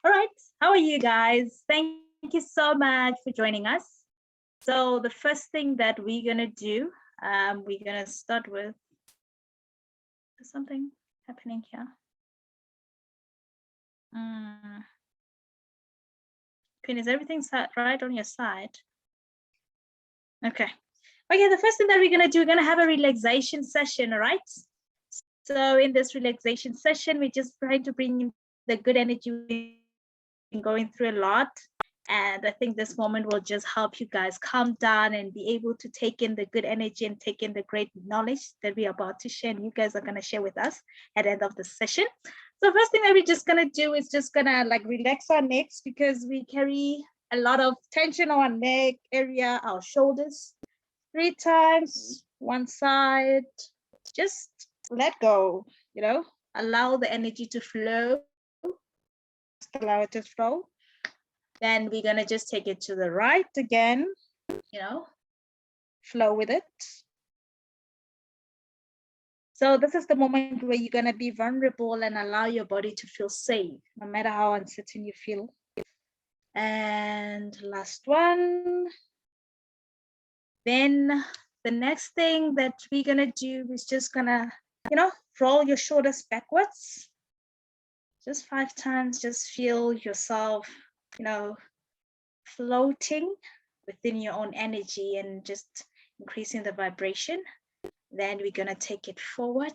All right, how are you guys? Thank you so much for joining us. So the first thing that we're gonna do, we're gonna start with something happening here. Queen, is everything set right on your side? Okay. Okay, the first thing that we're gonna do, we're gonna have a relaxation session, all right? So in this relaxation session, we're just trying to bring in the good energy. We've been going through a lot. And I think this moment will just help you guys calm down and be able to take in the good energy and take in the great knowledge that we're about to share. And you guys are going to share with us at the end of the session. So first thing that we're just going to do is just going to like relax our necks because we carry a lot of tension on our neck area, our shoulders. 3 times, one side. Just let go, allow the energy to flow. Just allow it to flow. Then we're gonna just take it to the right again, flow with it. So this is the moment where you're gonna be vulnerable and allow your body to feel safe, no matter how uncertain you feel. And last one. Then the next thing that we're gonna do is just gonna, roll your shoulders backwards. Just 5 times, just feel yourself, floating within your own energy and just increasing the vibration. Then we're gonna take it forward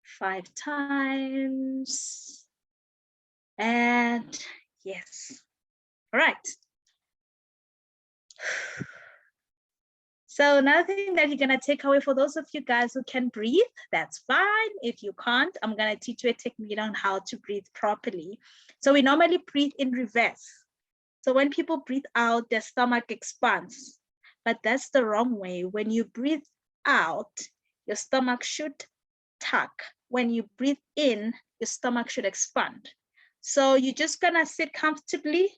5 times. And yes, all right. So another thing that you're gonna take away for those of you guys who can breathe, that's fine. If you can't, I'm gonna teach you a technique on how to breathe properly. So we normally breathe in reverse. So when people breathe out, their stomach expands, but that's the wrong way. When you breathe out, your stomach should tuck. When you breathe in, your stomach should expand. So you're just gonna sit comfortably,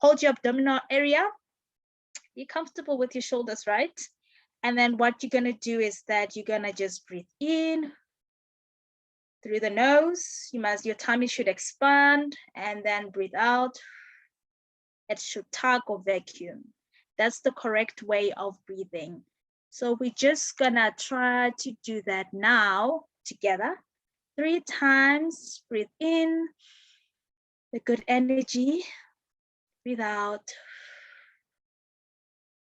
hold your abdominal area, be comfortable with your shoulders, right? And then what you're gonna do is that you're gonna just breathe in through the nose. Your tummy should expand, and then breathe out. It should tug or vacuum. That's the correct way of breathing. So we're just gonna try to do that now together. 3 times, breathe in, the good energy, breathe out,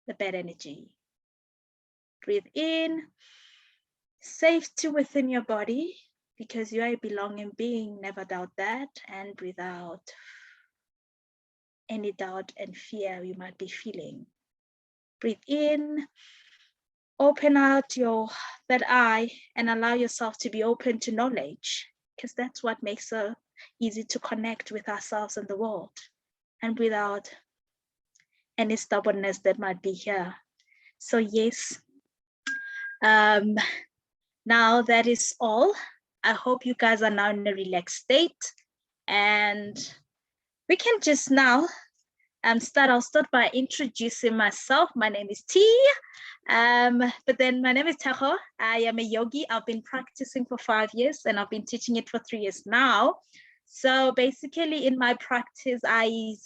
the bad energy. Breathe in, safety within your body because you are a belonging being, never doubt that, and breathe out any doubt and fear you might be feeling. Breathe in, open out your third eye and allow yourself to be open to knowledge because that's what makes it easy to connect with ourselves and the world. And without any stubbornness that might be here. So yes, now that is all. I hope you guys are now in a relaxed state and we can just now start. I'll start by introducing myself. My name is T. But then my name is Teho. I am a yogi. I've been practicing for 5 years and I've been teaching it for 3 years now. So basically in my practice, I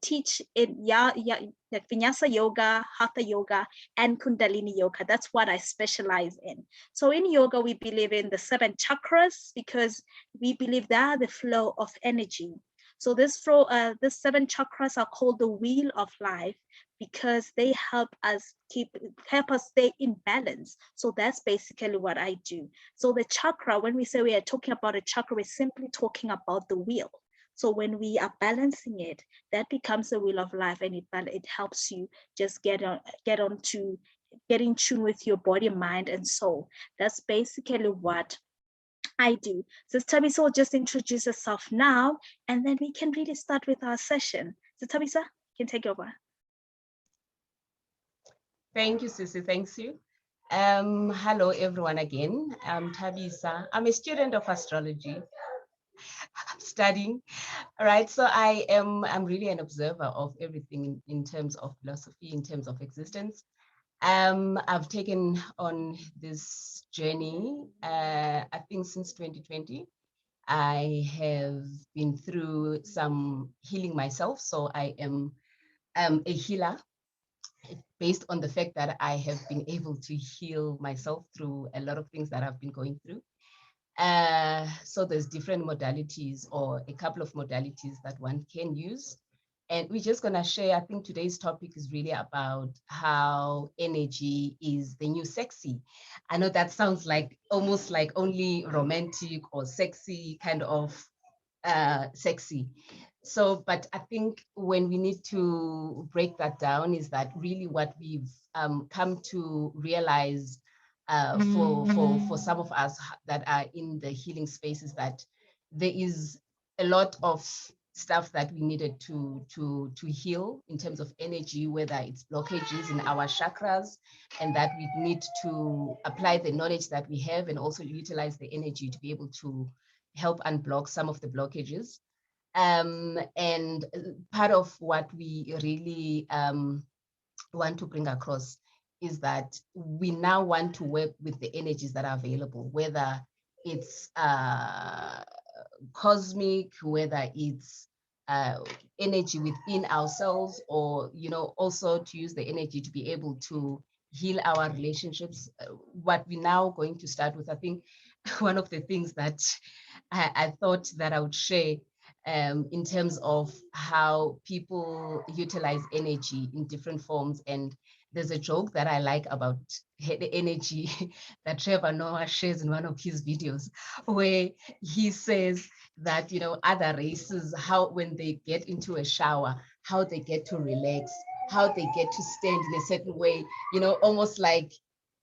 teach in Vinyasa yoga, Hatha yoga, and Kundalini yoga. That's what I specialize in. So in yoga, we believe in the 7 chakras because we believe they are the flow of energy. So this 7 chakras are called the wheel of life because they help us stay in balance. So that's basically what I do. So the chakra, when we say we are talking about a chakra, we're simply talking about the wheel. So when we are balancing it, that becomes a wheel of life, and it helps you just get in tune with your body, mind, and soul. That's basically what I do. So Tabisa will just introduce herself now, and then we can really start with our session. So Tabisa, you can take over. Thank you, Sissy. Thanks you. Hello, everyone again. I'm Tabisa. I'm a student of astrology. I'm studying. All right. So I'm really an observer of everything in terms of philosophy, in terms of existence. I've taken on this journey, I think since 2020. I have been through some healing myself, so I am a healer based on the fact that I have been able to heal myself through a lot of things that I've been going through. So there's different modalities or a couple of modalities that one can use. And we're just gonna share, I think today's topic is really about how energy is the new sexy. I know that sounds like almost like only romantic or sexy kind of sexy. So, but I think when we need to break that down is that really what we've come to realize for some of us that are in the healing space is that there is a lot of stuff that we needed to heal in terms of energy, whether it's blockages in our chakras, and that we need to apply the knowledge that we have and also utilize the energy to be able to help unblock some of the blockages. And part of what we really want to bring across is that we now want to work with the energies that are available, whether it's cosmic, whether it's energy within ourselves, or also to use the energy to be able to heal our relationships. What we're now going to start with, I think one of the things that I thought that I would share in terms of how people utilize energy in different forms. And there's a joke that I like about the energy that Trevor Noah shares in one of his videos, where he says that, other races, how when they get into a shower, how they get to relax, how they get to stand in a certain way, almost like,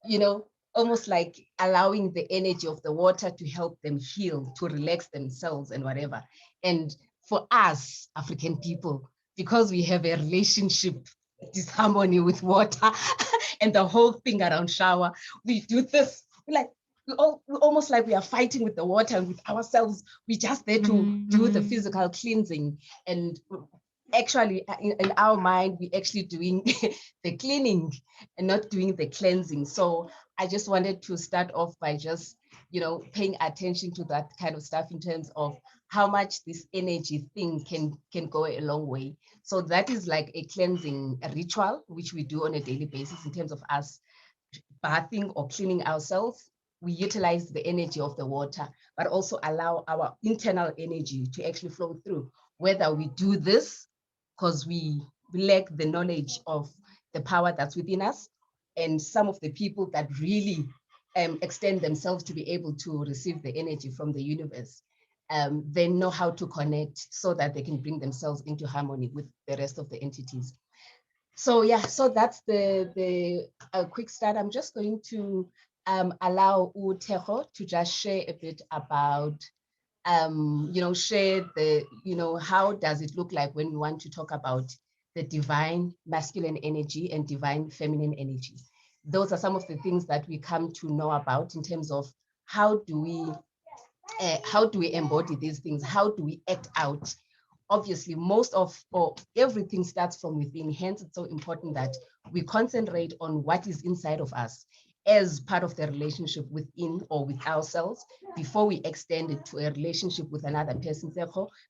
you know, almost like allowing the energy of the water to help them heal, to relax themselves and whatever. And for us, African people, because we have a relationship disharmony with water and the whole thing around shower, we do this, we almost like we are fighting with the water and with ourselves. We just there to do the physical cleansing. And actually, in our mind, we're actually doing the cleaning and not doing the cleansing. So I just wanted to start off by just, paying attention to that kind of stuff in terms of how much this energy thing can go a long way. So that is like a cleansing ritual, which we do on a daily basis in terms of us bathing or cleaning ourselves. We utilize the energy of the water, but also allow our internal energy to actually flow through. Whether we do this because we lack the knowledge of the power that's within us, and some of the people that really extend themselves to be able to receive the energy from the universe, they know how to connect so that they can bring themselves into harmony with the rest of the entities. So yeah, so that's the quick start. I'm just going to allow Uteho to just share a bit about share the, how does it look like when we want to talk about the divine masculine energy and divine feminine energy. Those are some of the things that we come to know about in terms of how do we embody these things? How do we act out? Obviously, most of or everything starts from within. Hence, it's so important that we concentrate on what is inside of us as part of the relationship within or with ourselves before we extend it to a relationship with another person,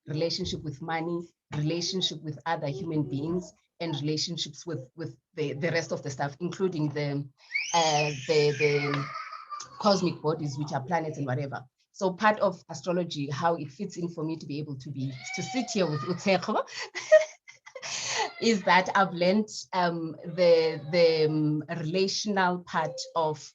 relationship with money, relationship with other human beings, and relationships with the rest of the stuff, including the cosmic bodies, which are planets and whatever. So part of astrology, how it fits in for me to be able to sit here with Uteko is that I've learned the relational part of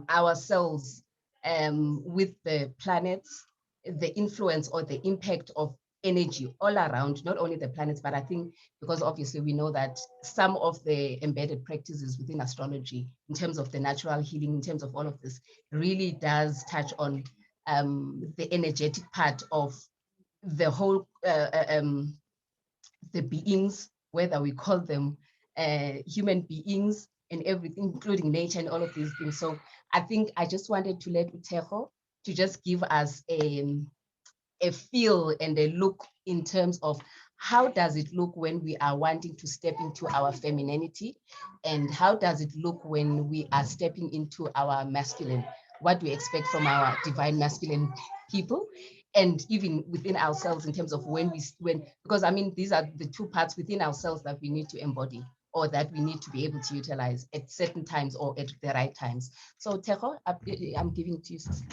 ourselves with the planets, the influence or the impact of energy all around, not only the planets, but I think because obviously we know that some of the embedded practices within astrology, in terms of the natural healing, in terms of all of this, really does touch on the energetic part of the whole the beings, whether we call them human beings and everything, including nature and all of these things. So I think I just wanted to let Uteho to just give us a feel and a look in terms of how does it look when we are wanting to step into our femininity, and how does it look when we are stepping into our masculine? What do we expect from our divine masculine people? and even within ourselves in terms of because I mean, these are the two parts within ourselves that we need to embody, or that we need to be able to utilize at certain times or at the right times. So Thego, I'm giving to you, sister.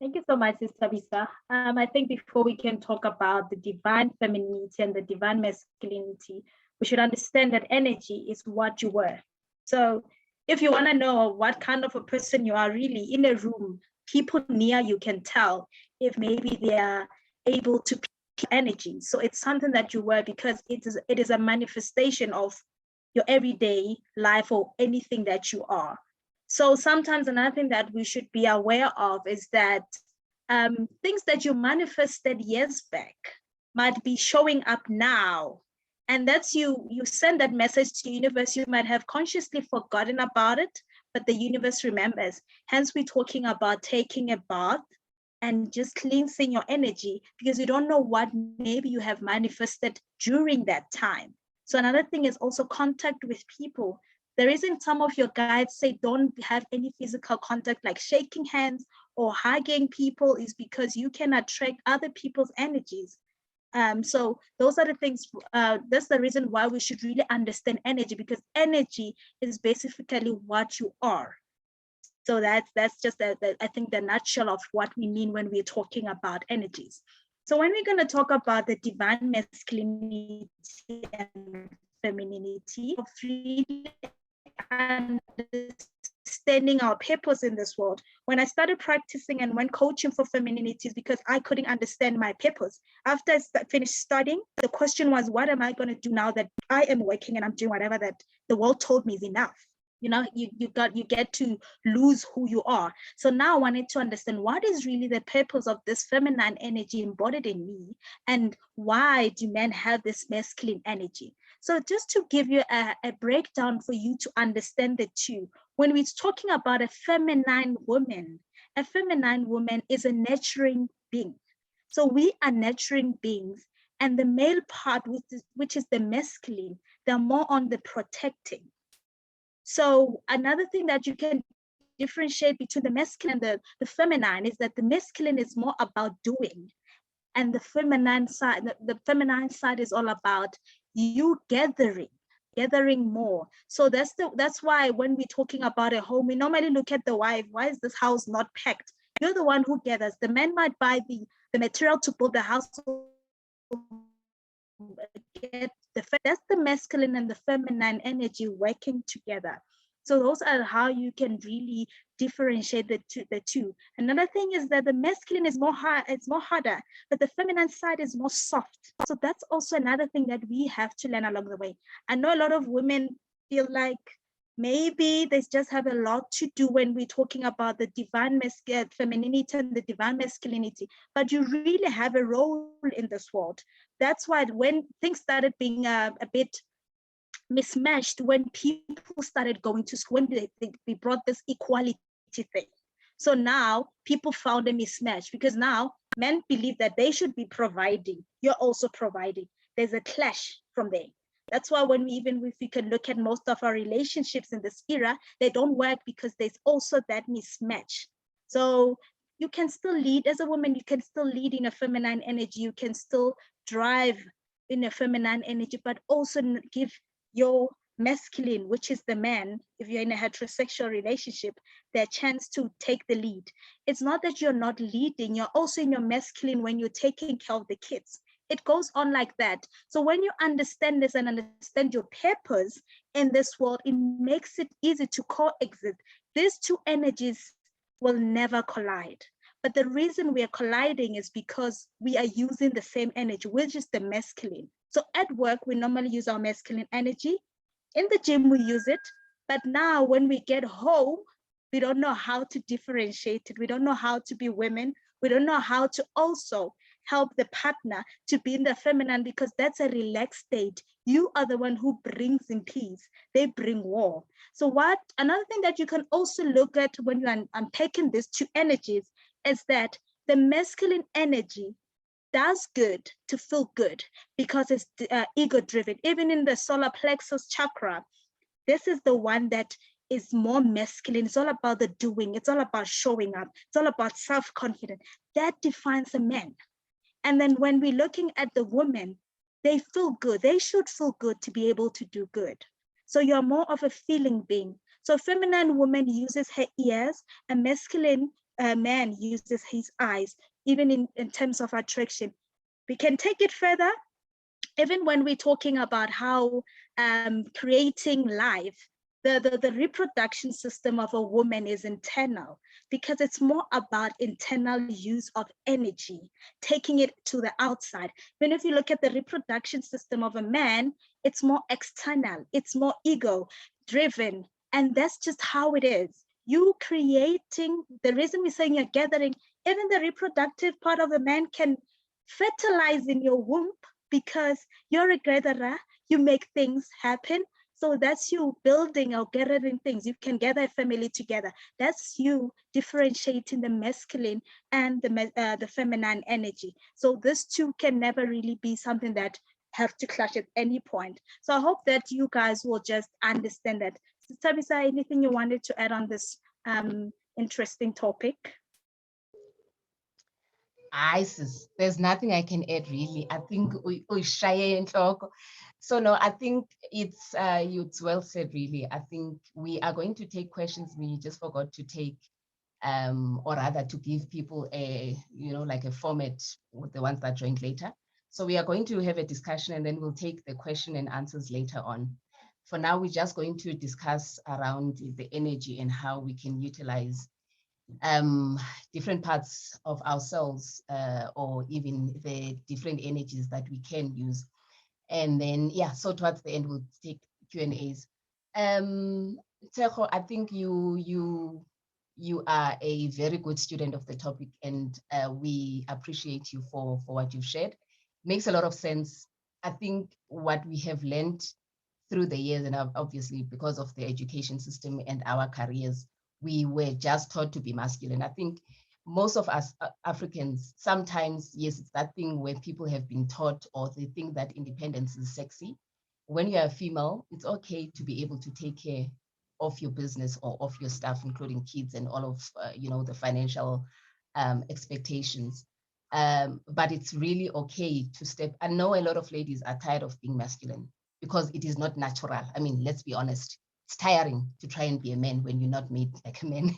Thank you so much, Sister Bisa. I think before we can talk about the divine femininity and the divine masculinity, we should understand that energy is what you were. So if you want to know what kind of a person you are really in a room, people near you can tell if maybe they are able to pick energy. So it's something that you were, because it is a manifestation of your everyday life or anything that you are. So sometimes another thing that we should be aware of is that things that you manifested years back might be showing up now. And that's you send that message to the universe. You might have consciously forgotten about it, but the universe remembers. Hence, we're talking about taking a bath and just cleansing your energy, because you don't know what maybe you have manifested during that time. So another thing is also contact with people. The reason some of your guides say don't have any physical contact, like shaking hands or hugging people, is because you can attract other people's energies. So those are the things, that's the reason why we should really understand energy, because energy is basically what you are. So that's just I think the nutshell of what we mean when we're talking about energies. So when we're going to talk about the divine masculinity and femininity, of really understanding our purpose in this world. When I started practicing and went coaching for femininity, is because I couldn't understand my purpose. After I finished studying, the question was, what am I going to do now that I am working and I'm doing whatever that the world told me is enough? You know, you get to lose who you are. So now I wanted to understand what is really the purpose of this feminine energy embodied in me, and why do men have this masculine energy? So just to give you a breakdown for you to understand the two, when we're talking about a feminine woman is a nurturing being. So we are nurturing beings, and the male part, which is the masculine, they're more on the protecting. So another thing that you can differentiate between the masculine and the feminine is that the masculine is more about doing, and the feminine side is all about you gathering more. So that's why when we're talking about a home, we normally look at the wife. Why is this house not packed? You're the one who gathers. The man might buy the material to build the house, that's the masculine and the feminine energy working together. So those are how you can really differentiate the two. Another thing is that the masculine is more harder, but the feminine side is more soft. So that's also another thing that we have to learn along the way. I know a lot of women feel like maybe they just have a lot to do when we're talking about the divine femininity and the divine masculinity, but you really have a role in this world. That's why when things started being a bit mismatched, when people started going to school, when they brought this equality thing. So now people found a mismatch, because now men believe that they should be providing. You're also providing. There's a clash from there. That's why if we can look at most of our relationships in this era, they don't work, because there's also that mismatch. So you can still lead as a woman, you can still lead in a feminine energy, you can still drive in a feminine energy, but also give your masculine, which is the man, if you're in a heterosexual relationship, their chance to take the lead. It's not that you're not leading, you're also in your masculine when you're taking care of the kids. It goes on like that. So when you understand this and understand your purpose in this world, it makes it easy to coexist. These two energies will never collide. But the reason we are colliding is because we are using the same energy, which is the masculine. So at work, we normally use our masculine energy. In the gym, we use it. But now when we get home, we don't know how to differentiate it. We don't know how to be women. We don't know how to also help the partner to be in the feminine, because that's a relaxed state. You are the one who brings in peace. They bring war. So another thing that you can also look at when you're unpacking these two energies is that the masculine energy does good to feel good, because it's ego driven. Even in the solar plexus chakra, this is the one that is more masculine. It's all about the doing. It's all about showing up. It's all about self-confidence. That defines a man. And then when we're looking at the women, they feel good. They should feel good to be able to do good. So you're more of a feeling being. So a feminine woman uses her ears, a masculine man uses his eyes, even in terms of attraction. We can take it further, even when we're talking about how creating life, the reproduction system of a woman is internal, because it's more about internal use of energy, taking it to the outside. Then if you look at the reproduction system of a man, it's more external, it's more ego driven. And that's just how it is. You creating, the reason we're saying you're gathering, even the reproductive part of a man can fertilize in your womb, because you're a gatherer, you make things happen. So that's you building or gathering things. You can gather a family together. That's you differentiating the masculine and the feminine energy. So these two can never really be something that have to clash at any point. So I hope that you guys will just understand that. So, Tabisa, anything you wanted to add on this interesting topic? Sis, there's nothing I can add really. I think we shy and talk. So no, I think it's well said really. I think we are going to take questions. We just forgot to take or rather to give people a, like a format with the ones that joined later. So we are going to have a discussion and then we'll take the question and answers later on. For now, we're just going to discuss around the energy and how we can utilize different parts of ourselves or even the different energies that we can use. And then, yeah, so towards the end, we'll take Q&As. Tsecho, I think you are a very good student of the topic, and we appreciate you for what you've shared. Makes a lot of sense. I think what we have learned through the years, and obviously because of the education system and our careers, we were just taught to be masculine. I think most of us Africans, sometimes, yes, it's that thing where people have been taught or they think that independence is sexy. When you're a female, it's okay to be able to take care of your business or of your stuff, including kids and all of, the financial expectations. But it's really okay to step. I know a lot of ladies are tired of being masculine because it is not natural. I mean, let's be honest. It's tiring to try and be a man when you're not made like a man.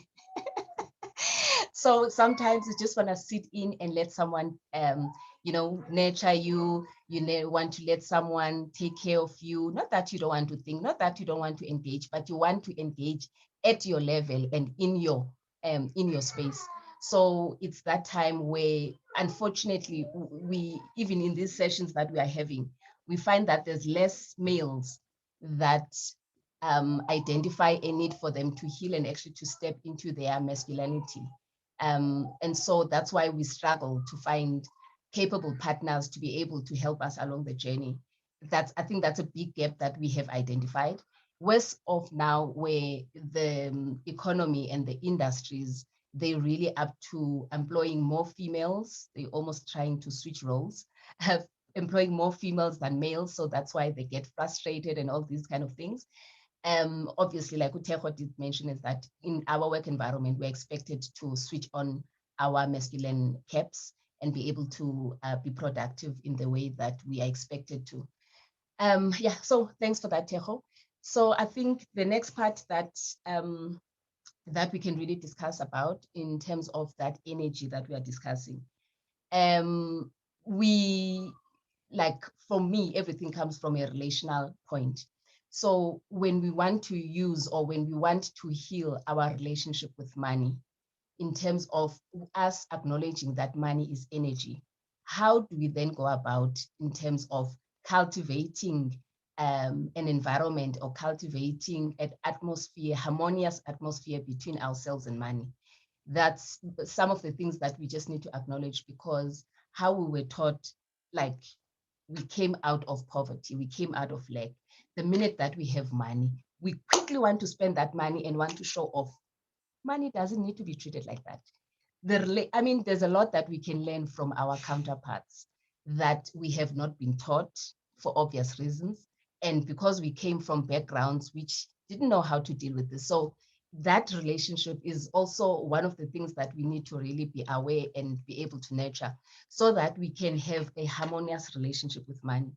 So sometimes you just want to sit in and let someone, nurture you. You want to let someone take care of you. Not that you don't want to think, not that you don't want to engage, but you want to engage at your level and in your space. So it's that time where, unfortunately, we, even in these sessions that we are having, we find that there's less males that identify a need for them to heal and actually to step into their masculinity. And so that's why we struggle to find capable partners to be able to help us along the journey. I think that's a big gap that we have identified. Worse off now, where the economy and the industries, they're really up to employing more females. They're almost trying to switch roles, employing more females than males. So that's why they get frustrated and all these kind of things. Obviously, like Utejo did mention, is that in our work environment, we're expected to switch on our masculine caps and be able to be productive in the way that we are expected to. So thanks for that, Tejo. So I think the next part that that we can really discuss about in terms of that energy that we are discussing. For me, everything comes from a relational point. So when we want to use or when we want to heal our relationship with money, in terms of us acknowledging that money is energy, how do we then go about in terms of cultivating an environment or cultivating an atmosphere, harmonious atmosphere between ourselves and money? That's some of the things that we just need to acknowledge, because how we were taught, like, we came out of poverty, we came out of lack. The minute that we have money, we quickly want to spend that money and want to show off. Money doesn't need to be treated like that. There's a lot that we can learn from our counterparts that we have not been taught for obvious reasons. And because we came from backgrounds which didn't know how to deal with this. So that relationship is also one of the things that we need to really be aware and be able to nurture so that we can have a harmonious relationship with money.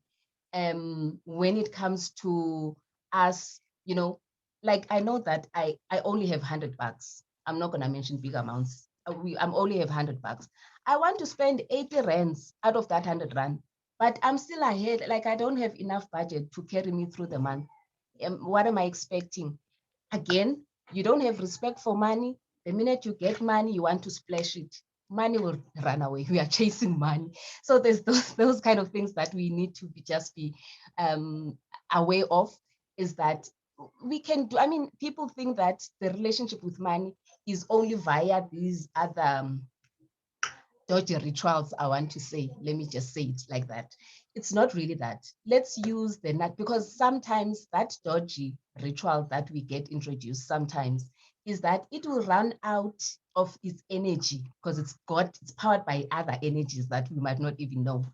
When it comes to us, you know, like I know that I only have $100. I'm not going to mention big amounts. I'm only have $100. I want to spend 80 rands out of that 100 rand, but I'm still ahead. Like I don't have enough budget to carry me through the month. What am I expecting? Again, you don't have respect for money. The minute you get money, you want to splash it. Money will run away. We are chasing money. So there's those kind of things that we need to be aware of, is that we can do. I mean, people think that the relationship with money is only via these other dodgy rituals, I want to say. Let me just say it like that. It's not really that. Let's use the nut, because sometimes that dodgy ritual that we get introduced sometimes is that it will run out of its energy because it's powered by other energies that we might not even know,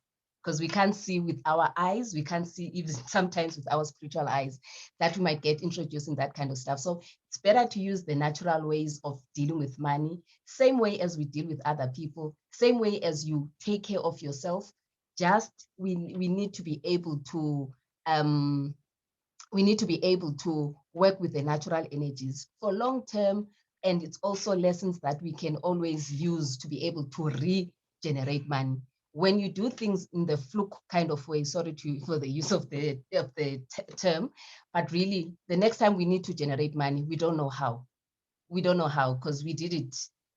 because we can't see with our eyes, we can't see even sometimes with our spiritual eyes, that we might get introduced in that kind of stuff. So it's better to use the natural ways of dealing with money, same way as we deal with other people, same way as you take care of yourself. Just we need to be able to work with the natural energies for long term. And it's also lessons that we can always use to be able to regenerate money. When you do things in the fluke kind of way, sorry for the use of the term, but really the next time we need to generate money, we don't know how. We don't know how, because we did it.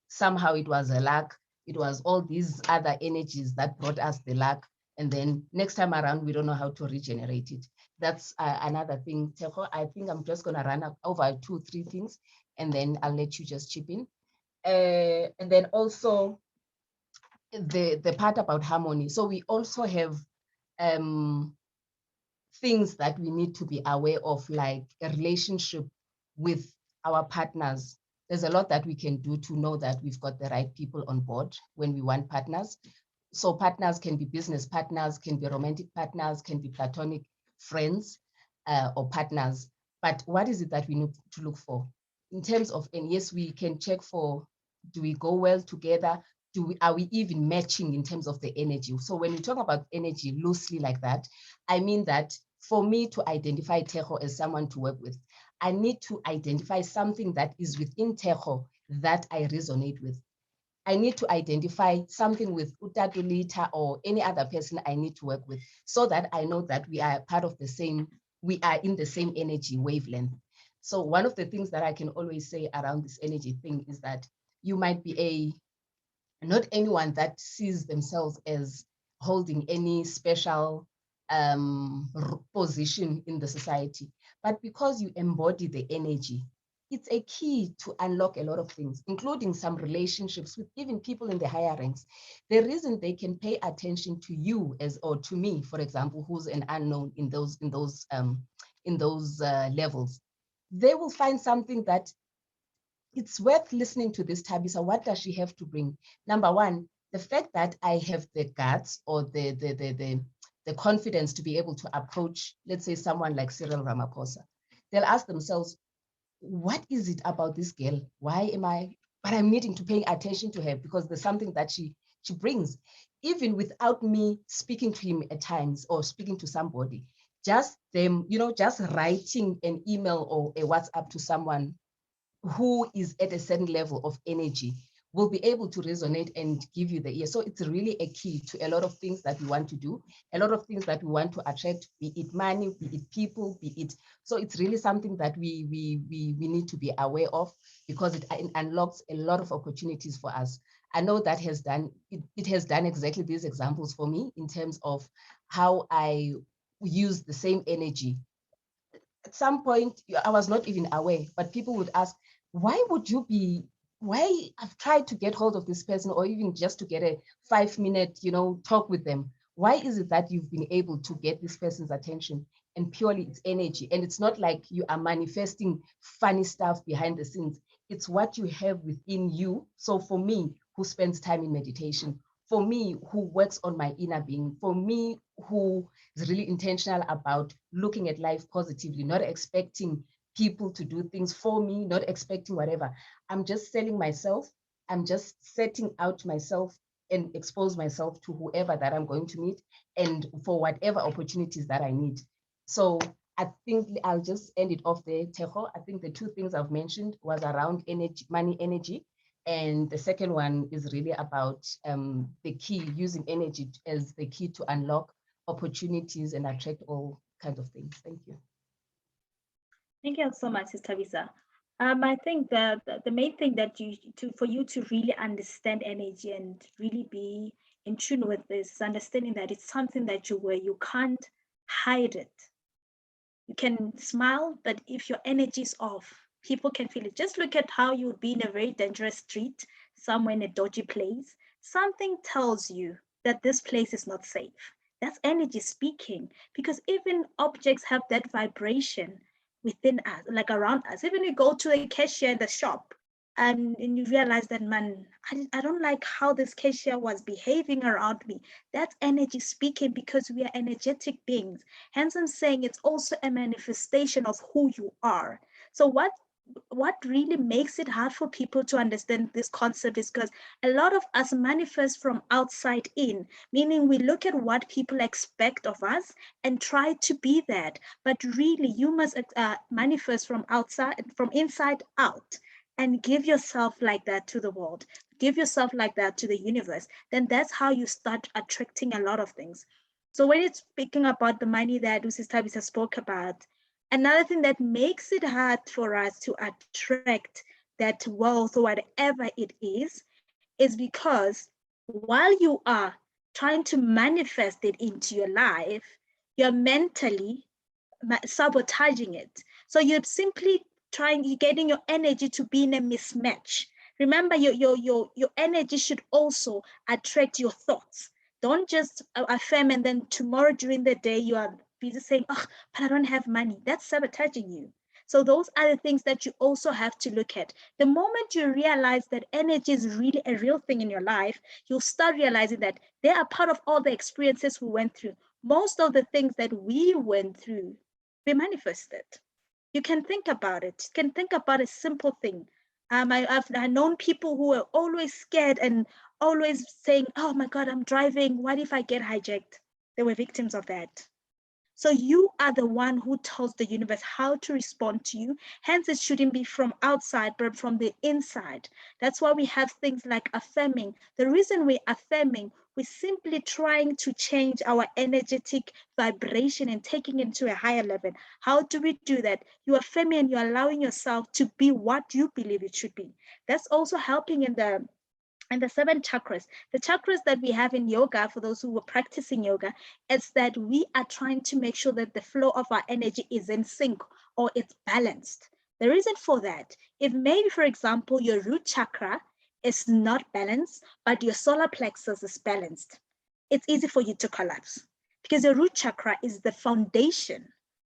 Somehow it was a luck. It was all these other energies that brought us the luck. And then next time around, we don't know how to regenerate it. That's another thing. Teko, I think I'm just going to run up over 2-3 things, and then I'll let you just chip in. And then also the part about harmony. So we also have things that we need to be aware of, like a relationship with our partners. There's a lot that we can do to know that we've got the right people on board when we want partners. So partners can be business partners, can be romantic partners, can be platonic friends or partners. But what is it that we need to look for in terms of, and yes, we can check for, do we go well together? Are we even matching in terms of the energy? So when we talk about energy loosely like that, I mean that for me to identify Tejo as someone to work with, I need to identify something that is within Tejo that I resonate with. I need to identify something with Utatulita or any other person I need to work with, so that I know that we are part of the same, we are in the same energy wavelength. So one of the things that I can always say around this energy thing is that you might be not anyone that sees themselves as holding any special position in the society, but because you embody the energy, it's a key to unlock a lot of things, including some relationships with even people in the higher ranks. The reason they can pay attention to you or to me, for example, who's an unknown in those levels, they will find something that it's worth listening to this Tabisa. What does she have to bring? Number one, the fact that I have the guts or the confidence to be able to approach, let's say, someone like Cyril Ramaphosa. They'll ask themselves, what is it about this girl? Why am I, but I'm needing to pay attention to her because there's something that she brings, even without me speaking to him at times or speaking to somebody. Just them, just writing an email or a WhatsApp to someone who is at a certain level of energy will be able to resonate and give you the ear. So it's really a key to a lot of things that we want to do, a lot of things that we want to attract, be it money, be it people, be it. So it's really something that we need to be aware of, because it unlocks a lot of opportunities for us. I know that it has done exactly these examples for me in terms of how I use the same energy. At some point, I was not even aware, but people would ask, why I've tried to get hold of this person, or even just to get a 5-minute, talk with them. Why is it that you've been able to get this person's attention? And purely it's energy. And it's not like you are manifesting funny stuff behind the scenes. It's what you have within you. So for me, who spends time in meditation, for me, who works on my inner being, for me, who is really intentional about looking at life positively, not expecting people to do things for me, not expecting whatever. I'm just selling myself. I'm just setting out myself and expose myself to whoever that I'm going to meet and for whatever opportunities that I need. So I think I'll just end it off there, Tejo. I think the two things I've mentioned was around energy, money, energy. And the second one is really about the key, using energy as the key to unlock opportunities and attract all kinds of things. Thank you. Thank you so much, Sister Visa. I think that the main thing that for you to really understand energy and really be in tune with this is understanding that it's something that you wear. You can't hide it. You can smile, but if your energy is off, people can feel it. Just look at how you would be in a very dangerous street, somewhere in a dodgy place. Something tells you that this place is not safe. That's energy speaking, because even objects have that vibration within us, like around us. Even you go to a cashier in the shop and you realize that, man, I don't like how this cashier was behaving around me. That's energy speaking, because we are energetic beings. Hence, I'm saying it's also a manifestation of who you are. So what really makes it hard for people to understand this concept is because a lot of us manifest from outside in, meaning we look at what people expect of us and try to be that. But really, you must manifest from outside, from inside out, and give yourself like that to the world. Give yourself like that to the universe. Then that's how you start attracting a lot of things. So when it's speaking about the money that Usis Tabisa spoke about, another thing that makes it hard for us to attract that wealth or whatever it is because while you are trying to manifest it into your life, you're mentally sabotaging it. So you're simply you're getting your energy to be in a mismatch. Remember, your energy should also attract your thoughts. Don't just affirm and then tomorrow during the day you are busy saying, oh, but I don't have money. That's sabotaging you. So those are the things that you also have to look at. The moment you realize that energy is really a real thing in your life, you'll start realizing that they are part of all the experiences we went through. Most of the things that we went through, we manifested. You can think about it. You can think about a simple thing. I've known people who are always scared and always saying, oh my God, I'm driving. What if I get hijacked? They were victims of that. So you are the one who tells the universe how to respond to you. Hence, it shouldn't be from outside, but from the inside. That's why we have things like affirming. The reason we're affirming, we're simply trying to change our energetic vibration and taking it to a higher level. How do we do that? You're affirming and you're allowing yourself to be what you believe it should be. That's also helping in the and the 7 chakras, the chakras that we have in yoga, for those who were practicing yoga, is that we are trying to make sure that the flow of our energy is in sync or it's balanced. The reason for that, if maybe, for example, your root chakra is not balanced, but your solar plexus is balanced, it's easy for you to collapse because the root chakra is the foundation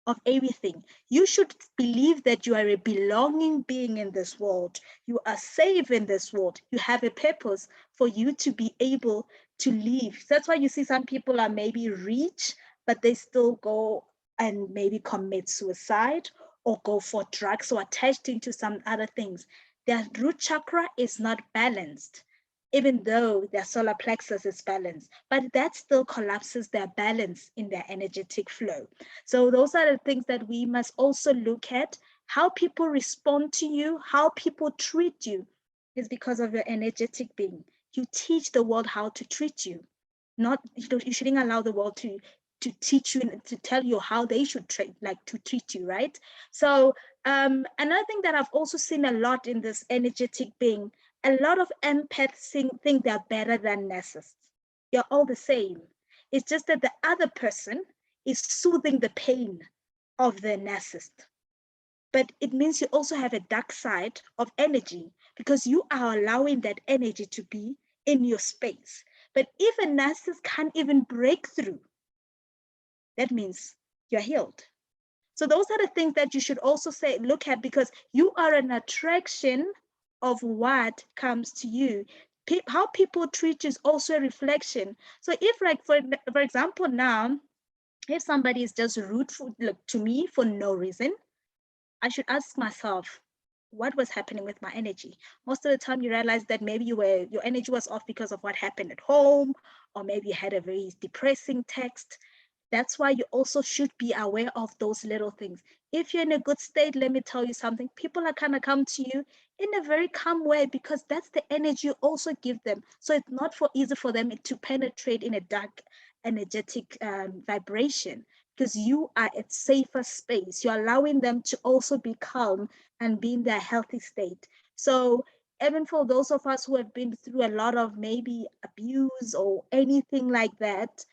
of everything. You should believe that you are a belonging being in this world. You are safe in this world. You have a purpose for you to be able to live. That's why you see some people are maybe rich, but they still go and maybe commit suicide or go for drugs or attached into some other things. Their root chakra is not balanced, even though their solar plexus is balanced, but that still collapses their balance in their energetic flow. So those are the things that we must also look at. How people respond to you, how people treat you is because of your energetic being. You teach the world how to treat you. Not, you shouldn't allow the world to teach you and to tell you how they should treat you, right? So another thing that I've also seen a lot in this energetic being, a lot of empaths think they're better than narcissists. You're all the same. It's just that the other person is soothing the pain of the narcissist. But it means you also have a dark side of energy because you are allowing that energy to be in your space. But if a narcissist can't even break through, that means you're healed. So those are the things that you should also look at, because you are an attraction of what comes to you. How people treat you is also a reflection. So if, like, for example, now, if somebody is just rude to me for no reason, I should ask myself, what was happening with my energy? Most of the time you realize that maybe your energy was off because of what happened at home, or maybe you had a very depressing text. That's why you also should be aware of those little things. If you're in a good state, let me tell you something, people are going to come to you in a very calm way because that's the energy you also give them. So it's not for easy for them to penetrate in a dark energetic vibration, because you are at safer space. You're allowing them to also be calm and be in their healthy state. So even for those of us who have been through a lot of maybe abuse or anything like that,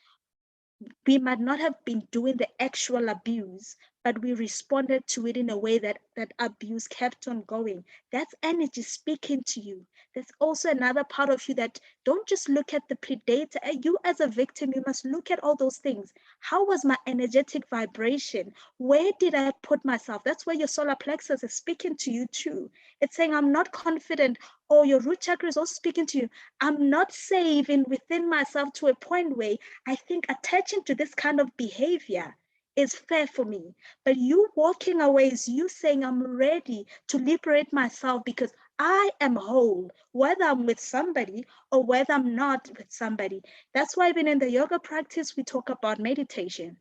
we might not have been doing the actual abuse, but we responded to it in a way that that abuse kept on going. That's energy speaking to you. There's also another part of you that don't just look at the predator. You as a victim, you must look at all those things. How was my energetic vibration? Where did I put myself? That's where your solar plexus is speaking to you too. It's saying, I'm not confident. Or your root chakra is also speaking to you. I'm not safe in within myself to a point where I think attaching to this kind of behavior is fair for me. But you walking away is you saying, I'm ready to liberate myself because I am whole, whether I'm with somebody or whether I'm not with somebody. That's why even in the yoga practice, we talk about meditation.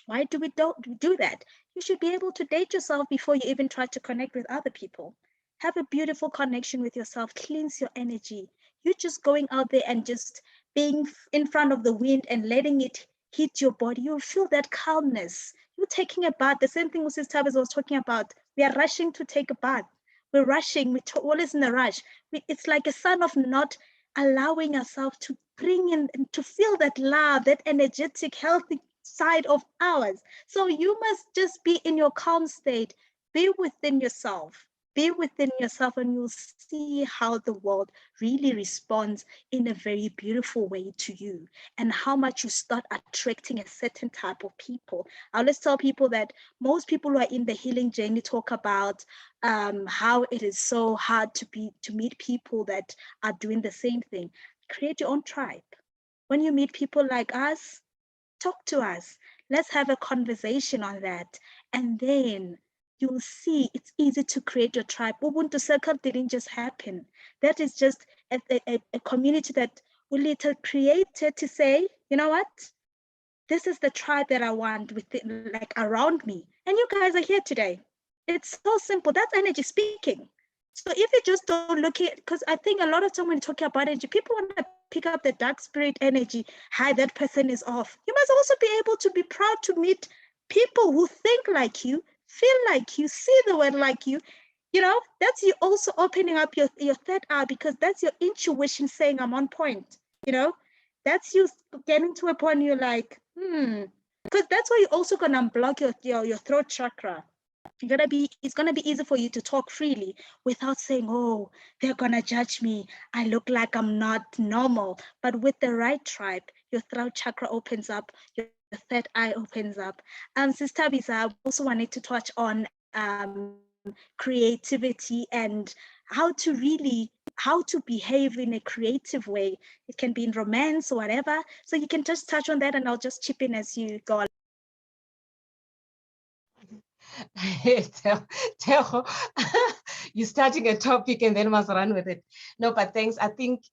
Why do we don't do that? You should be able to date yourself before you even try to connect with other people. Have a beautiful connection with yourself, cleanse your energy. You're just going out there and just being in front of the wind and letting it hit your body. You'll feel that calmness. You're taking a bath. The same thing Mrs. Tabas was talking about. We are rushing to take a bath. We're rushing. We're always in a rush. It's like a sign of not allowing ourselves to bring in and to feel that love, that energetic, healthy side of ours. So you must just be in your calm state, be within yourself. Be within yourself, and you'll see how the world really responds in a very beautiful way to you, and how much you start attracting a certain type of people. I always tell people that most people who are in the healing journey talk about how it is so hard to meet people that are doing the same thing. Create your own tribe. When you meet people like us, talk to us. Let's have a conversation on that. And then you'll see it's easy to create your tribe. Ubuntu Circle didn't just happen. That is just a community that we later created to say, you know what? This is the tribe that I want within, like around me. And you guys are here today. It's so simple. That's energy speaking. So if you just don't look at, because I think a lot of time when you talk about energy, people want to pick up the dark spirit energy. Hi, that person is off. You must also be able to be proud to meet people who think like you, feel like you, see the world like you. You know, that's you also opening up your third eye, because that's your intuition saying, I'm on point. You know, that's you getting to a point you're like, because that's why you're also going to unblock your throat chakra. It's gonna be easy for you to talk freely without saying, oh, they're gonna judge me, I look like I'm not normal. But with the right tribe, your throat chakra opens up, your third eye opens up. Sister Bisa, I also wanted to touch on creativity and how to behave in a creative way. It can be in romance or whatever. So you can just touch on that, and I'll just chip in as you go. Tell, you're starting a topic and then must run with it. No, but thanks. I think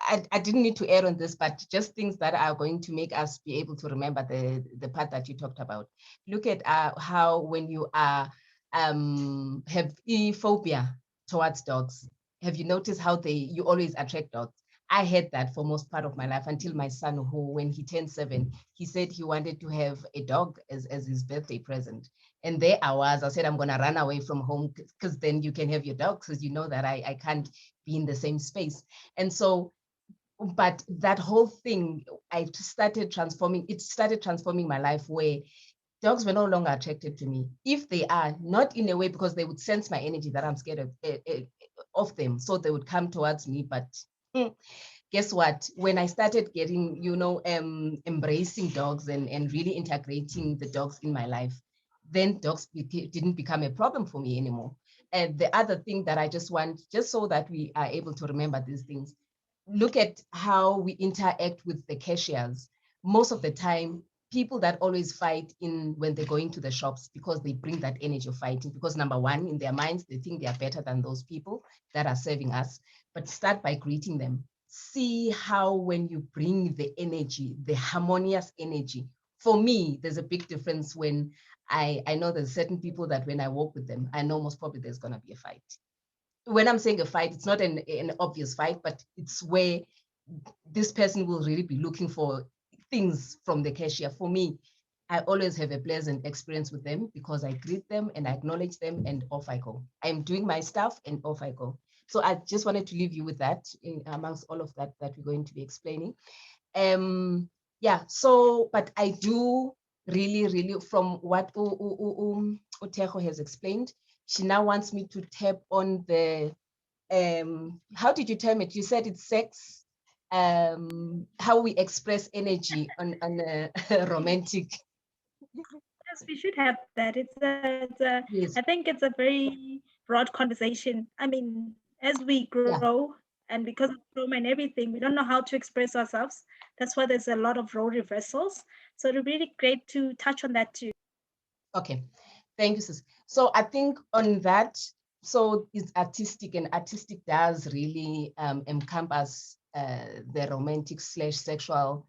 I didn't need to add on this, but just things that are going to make us be able to remember the part that you talked about. Look at how when you are have phobia towards dogs, have you noticed how you always attract dogs? I had that for most part of my life until my son, who, when he turned 7, he said he wanted to have a dog as his birthday present. And there I said, I'm going to run away from home because then you can have your dog, because you know that I can't be in the same space. And so, but that whole thing, it started transforming my life, where dogs were no longer attracted to me. If they are, not in a way because they would sense my energy that I'm scared of them, so they would come towards me. But guess what? When I started getting, embracing dogs and really integrating the dogs in my life, then dogs didn't become a problem for me anymore. And the other thing that I just want, just so that we are able to remember these things, look at how we interact with the cashiers. Most of the time, people that always fight when they're going to the shops because they bring that energy of fighting, because number one, in their minds, they think they are better than those people that are serving us. But start by greeting them. See how when you bring the energy, the harmonious energy. For me, there's a big difference when I know there's certain people that when I walk with them, I know most probably there's going to be a fight. When I'm saying a fight, it's not an obvious fight, but it's where this person will really be looking for things from the cashier. For me, I always have a pleasant experience with them because I greet them and I acknowledge them and off I go. I'm doing my stuff and off I go. So I just wanted to leave you with that amongst all of that we're going to be explaining. Yeah, so, but I do really, from what Utejo has explained, she now wants me to tap on the, how did you term it? You said it's sex, how we express energy on a romantic. Yes, we should have that. Yes. I think it's a very broad conversation. I mean, as we Yeah. grow and because of trauma and everything, we don't know how to express ourselves. That's why there's a lot of role reversals. So it'd be really great to touch on that too. Okay. Thank you, sis. So I think on that, so it's artistic, and artistic does really encompass the romantic / sexual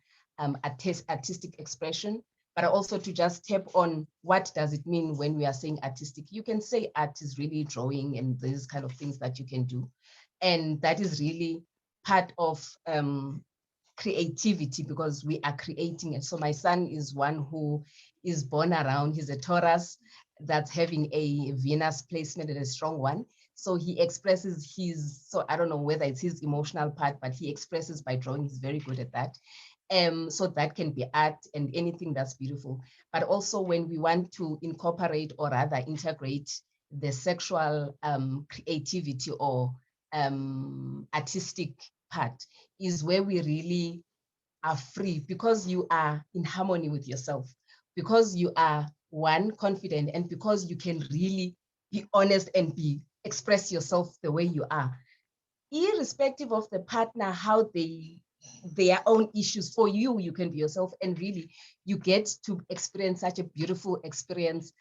artistic expression, but also to just tap on what does it mean when we are saying artistic. You can say art is really drawing and these kind of things that you can do. And that is really part of creativity because we are creating it. So my son is one who is born around, he's a Taurus that's having a Venus placement and a strong one. So he expresses so I don't know whether it's his emotional part, but he expresses by drawing. He's very good at that. So that can be art and anything that's beautiful. But also when we want to incorporate or rather integrate the sexual creativity or artistic part is where we really are free because you are in harmony with yourself, because you are one confident, and because you can really be honest and express yourself the way you are, irrespective of the partner, how their own issues. For you, you can be yourself, and really you get to experience such a beautiful experience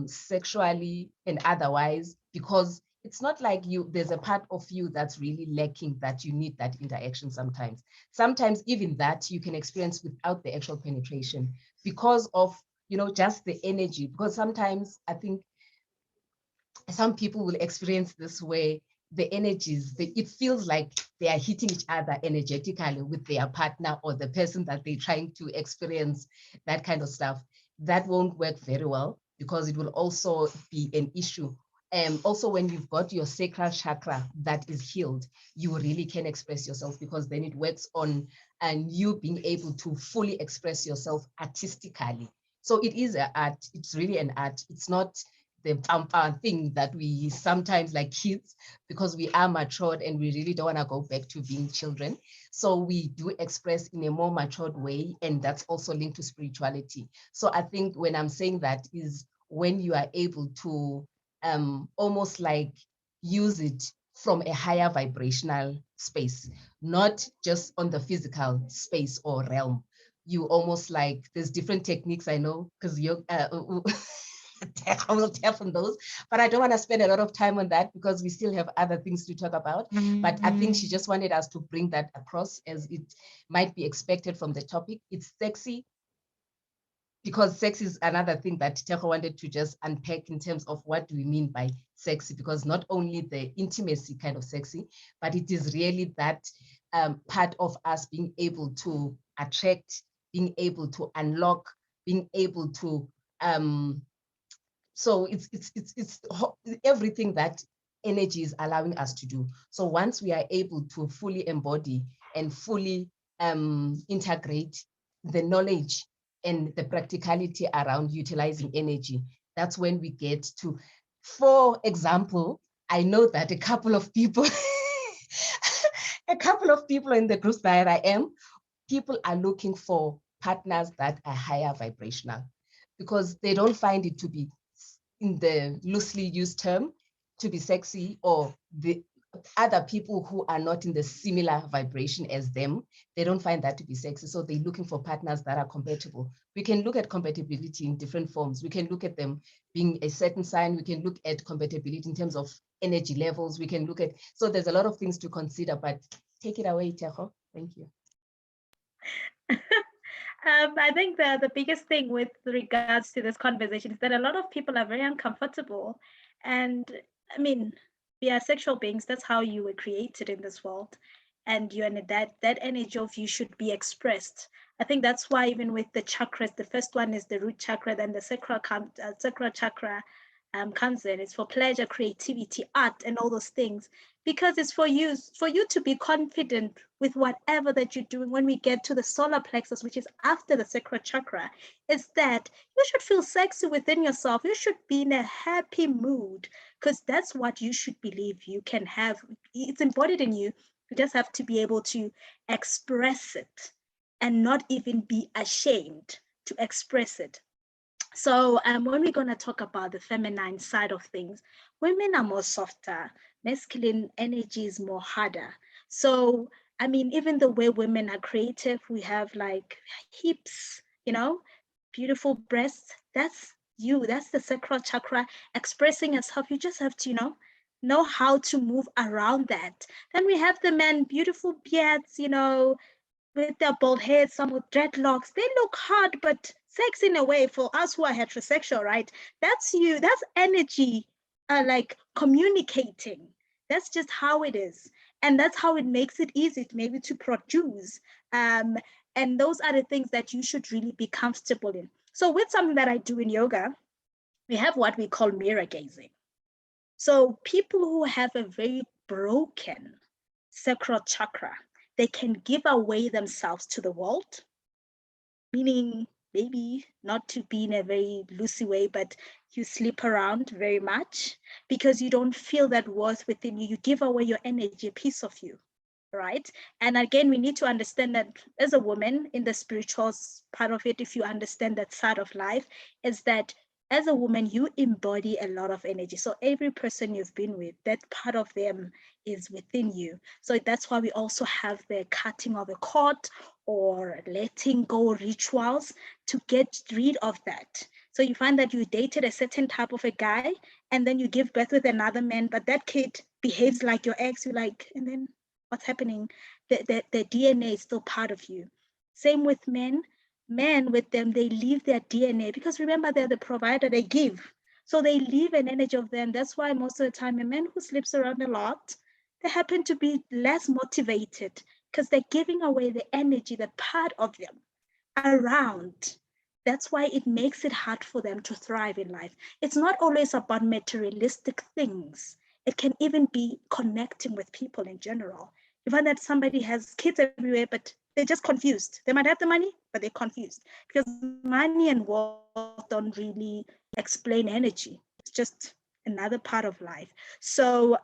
sexually and otherwise, because it's not like there's a part of you that's really lacking, that you need that interaction. Sometimes even that you can experience without the actual penetration because of just the energy. Because sometimes I think some people will experience this way, the energies, it feels like they are hitting each other energetically with their partner or the person that they're trying to experience that kind of stuff. That won't work very well because it will also be an issue. Also, when you've got your sacral chakra that is healed, you really can express yourself, because then it works on and you being able to fully express yourself artistically. So it is an art. It's really an art. It's not the thing that we sometimes, like kids, because we are matured and we really don't want to go back to being children. So we do express in a more matured way, and that's also linked to spirituality. So I think when I'm saying that is when you are able to almost like use it from a higher vibrational space, not just on the physical space or realm. You almost like, there's different techniques, I know, because you're I will tap on those, but I don't want to spend a lot of time on that because we still have other things to talk about. But I think she just wanted us to bring that across, as it might be expected from the topic. It's sexy, because sex is another thing that Tejo wanted to just unpack in terms of what do we mean by sexy, because not only the intimacy kind of sexy, but it is really that part of us being able to attract, being able to unlock, being able to so it's everything that energy is allowing us to do. So once we are able to fully embody and fully integrate the knowledge and the practicality around utilizing energy, that's when we get to, for example, I know that a couple of people in the groups that I am, people are looking for partners that are higher vibrational, because they don't find it to be, in the loosely used term, to be sexy or other people who are not in the similar vibration as them, they don't find that to be sexy. So they're looking for partners that are compatible. We can look at compatibility in different forms. We can look at them being a certain sign. We can look at compatibility in terms of energy levels. We can look at, so there's a lot of things to consider, but take it away, Tejo. Thank you. I think the biggest thing with regards to this conversation is that a lot of people are very uncomfortable. And I mean, we are sexual beings. That's how you were created in this world. And you and that energy of you should be expressed. I think that's why even with the chakras, the first one is the root chakra, then the sacral chakra comes in. It's for pleasure, creativity, art, and all those things, because it's for you to be confident with whatever that you're doing. When we get to the solar plexus, which is after the sacral chakra, is that you should feel sexy within yourself. You should be in a happy mood, because that's what you should believe you can have. It's embodied in you. You just have to be able to express it and not even be ashamed to express it. So when we're going to talk about the feminine side of things, women are more softer, masculine energy is more harder. So, I mean, even the way women are creative, we have like hips, beautiful breasts. That's you, that's the sacral chakra expressing yourself. You just have to, know how to move around that. Then we have the men, beautiful beards, with their bald heads, some with dreadlocks. They look hard, but sex in a way for us who are heterosexual, right? That's you. That's energy, like communicating. That's just how it is, and that's how it makes it easy maybe to produce. And those are the things that you should really be comfortable in. So with something that I do in yoga, we have what we call mirror gazing. So people who have a very broken sacral chakra, they can give away themselves to the world, meaning maybe not to be in a very loosey way, but you sleep around very much because you don't feel that worth within you. You give away your energy, a piece of you, right? And again, we need to understand that as a woman in the spiritual part of it, if you understand that side of life, is that as a woman, you embody a lot of energy. So every person you've been with, that part of them is within you. So that's why we also have the cutting of a cord or letting go rituals to get rid of that. So you find that you dated a certain type of a guy and then you give birth with another man, but that kid behaves like your ex. You're like, and then what's happening? The DNA is still part of you. Same with men. Men with them, they leave their DNA because remember, they're the provider, they give. So they leave an energy of them. That's why most of the time, a man who sleeps around a lot, they happen to be less motivated because they're giving away the energy, that part of them around. That's why it makes it hard for them to thrive in life. It's not always about materialistic things. It can even be connecting with people in general. You find that somebody has kids everywhere, but they're just confused. They might have the money, but they're confused because money and wealth don't really explain energy. It's just another part of life. So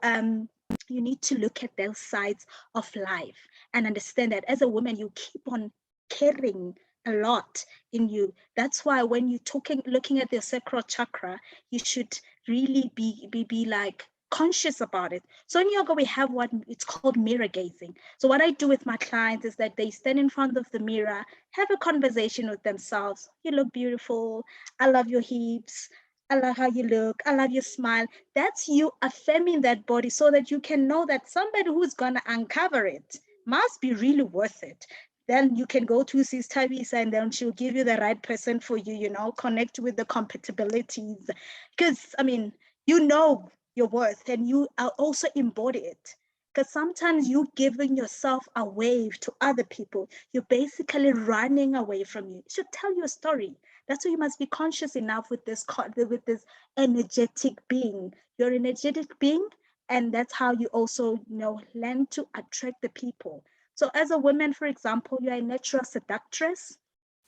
you need to look at those sides of life and understand that as a woman, you keep on carrying a lot in you. That's why when you're looking at the sacral chakra, you should really be like conscious about it. So in yoga, we have what it's called mirror gazing. So what I do with my clients is that they stand in front of the mirror, have a conversation with themselves. You look beautiful. I love your hips. I love how you look. I love your smile. That's you affirming that body so that you can know that somebody who's going to uncover it must be really worth it. Then you can go to Sister Visa and then she'll give you the right person for you, connect with the compatibilities. Because, I mean, you know your worth and you are also embody it. Because sometimes you giving yourself away to other people, you're basically running away from you. It should tell you a story. That's why you must be conscious enough with this energetic being. You're an energetic being, and that's how you also learn to attract the people. So as a woman, for example, you're a natural seductress.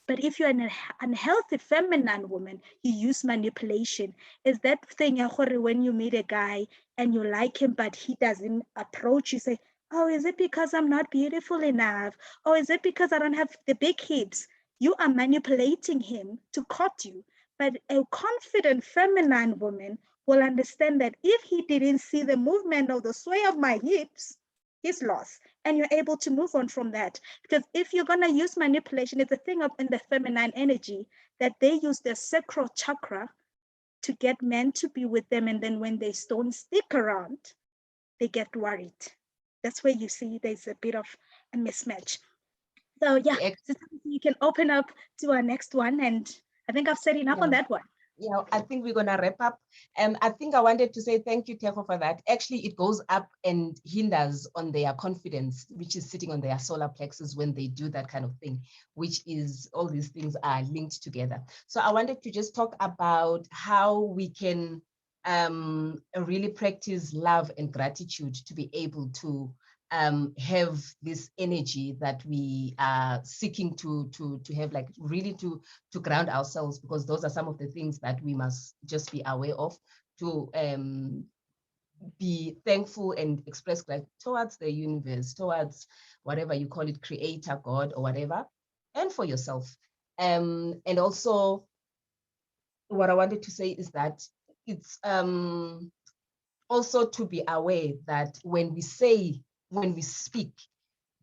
But if you're an unhealthy feminine woman, you use manipulation. Is that thing when you meet a guy and you like him, but he doesn't approach you, say, oh, is it because I'm not beautiful enough? Or is it because I don't have the big hips? You are manipulating him to court you. But a confident feminine woman will understand that if he didn't see the movement or the sway of my hips, he's lost. And you're able to move on from that. Because if you're going to use manipulation, it's a thing of in the feminine energy that they use their sacral chakra to get men to be with them. And then when they don't stick around, they get worried. That's where you see there's a bit of a mismatch. So yeah, so you can open up to our next one. And I think I've set enough on that one. Yeah, I think we're gonna wrap up. I think I wanted to say thank you, Teko, for that. Actually, it goes up and hinders on their confidence, which is sitting on their solar plexus when they do that kind of thing, which is all these things are linked together. So I wanted to just talk about how we can really practice love and gratitude to be able to have this energy that we are seeking to have, like really to ground ourselves, because those are some of the things that we must just be aware of to be thankful and express like towards the universe, towards whatever you call it, creator, God, or whatever, and for yourself. And also what I wanted to say is that it's also to be aware that when we speak,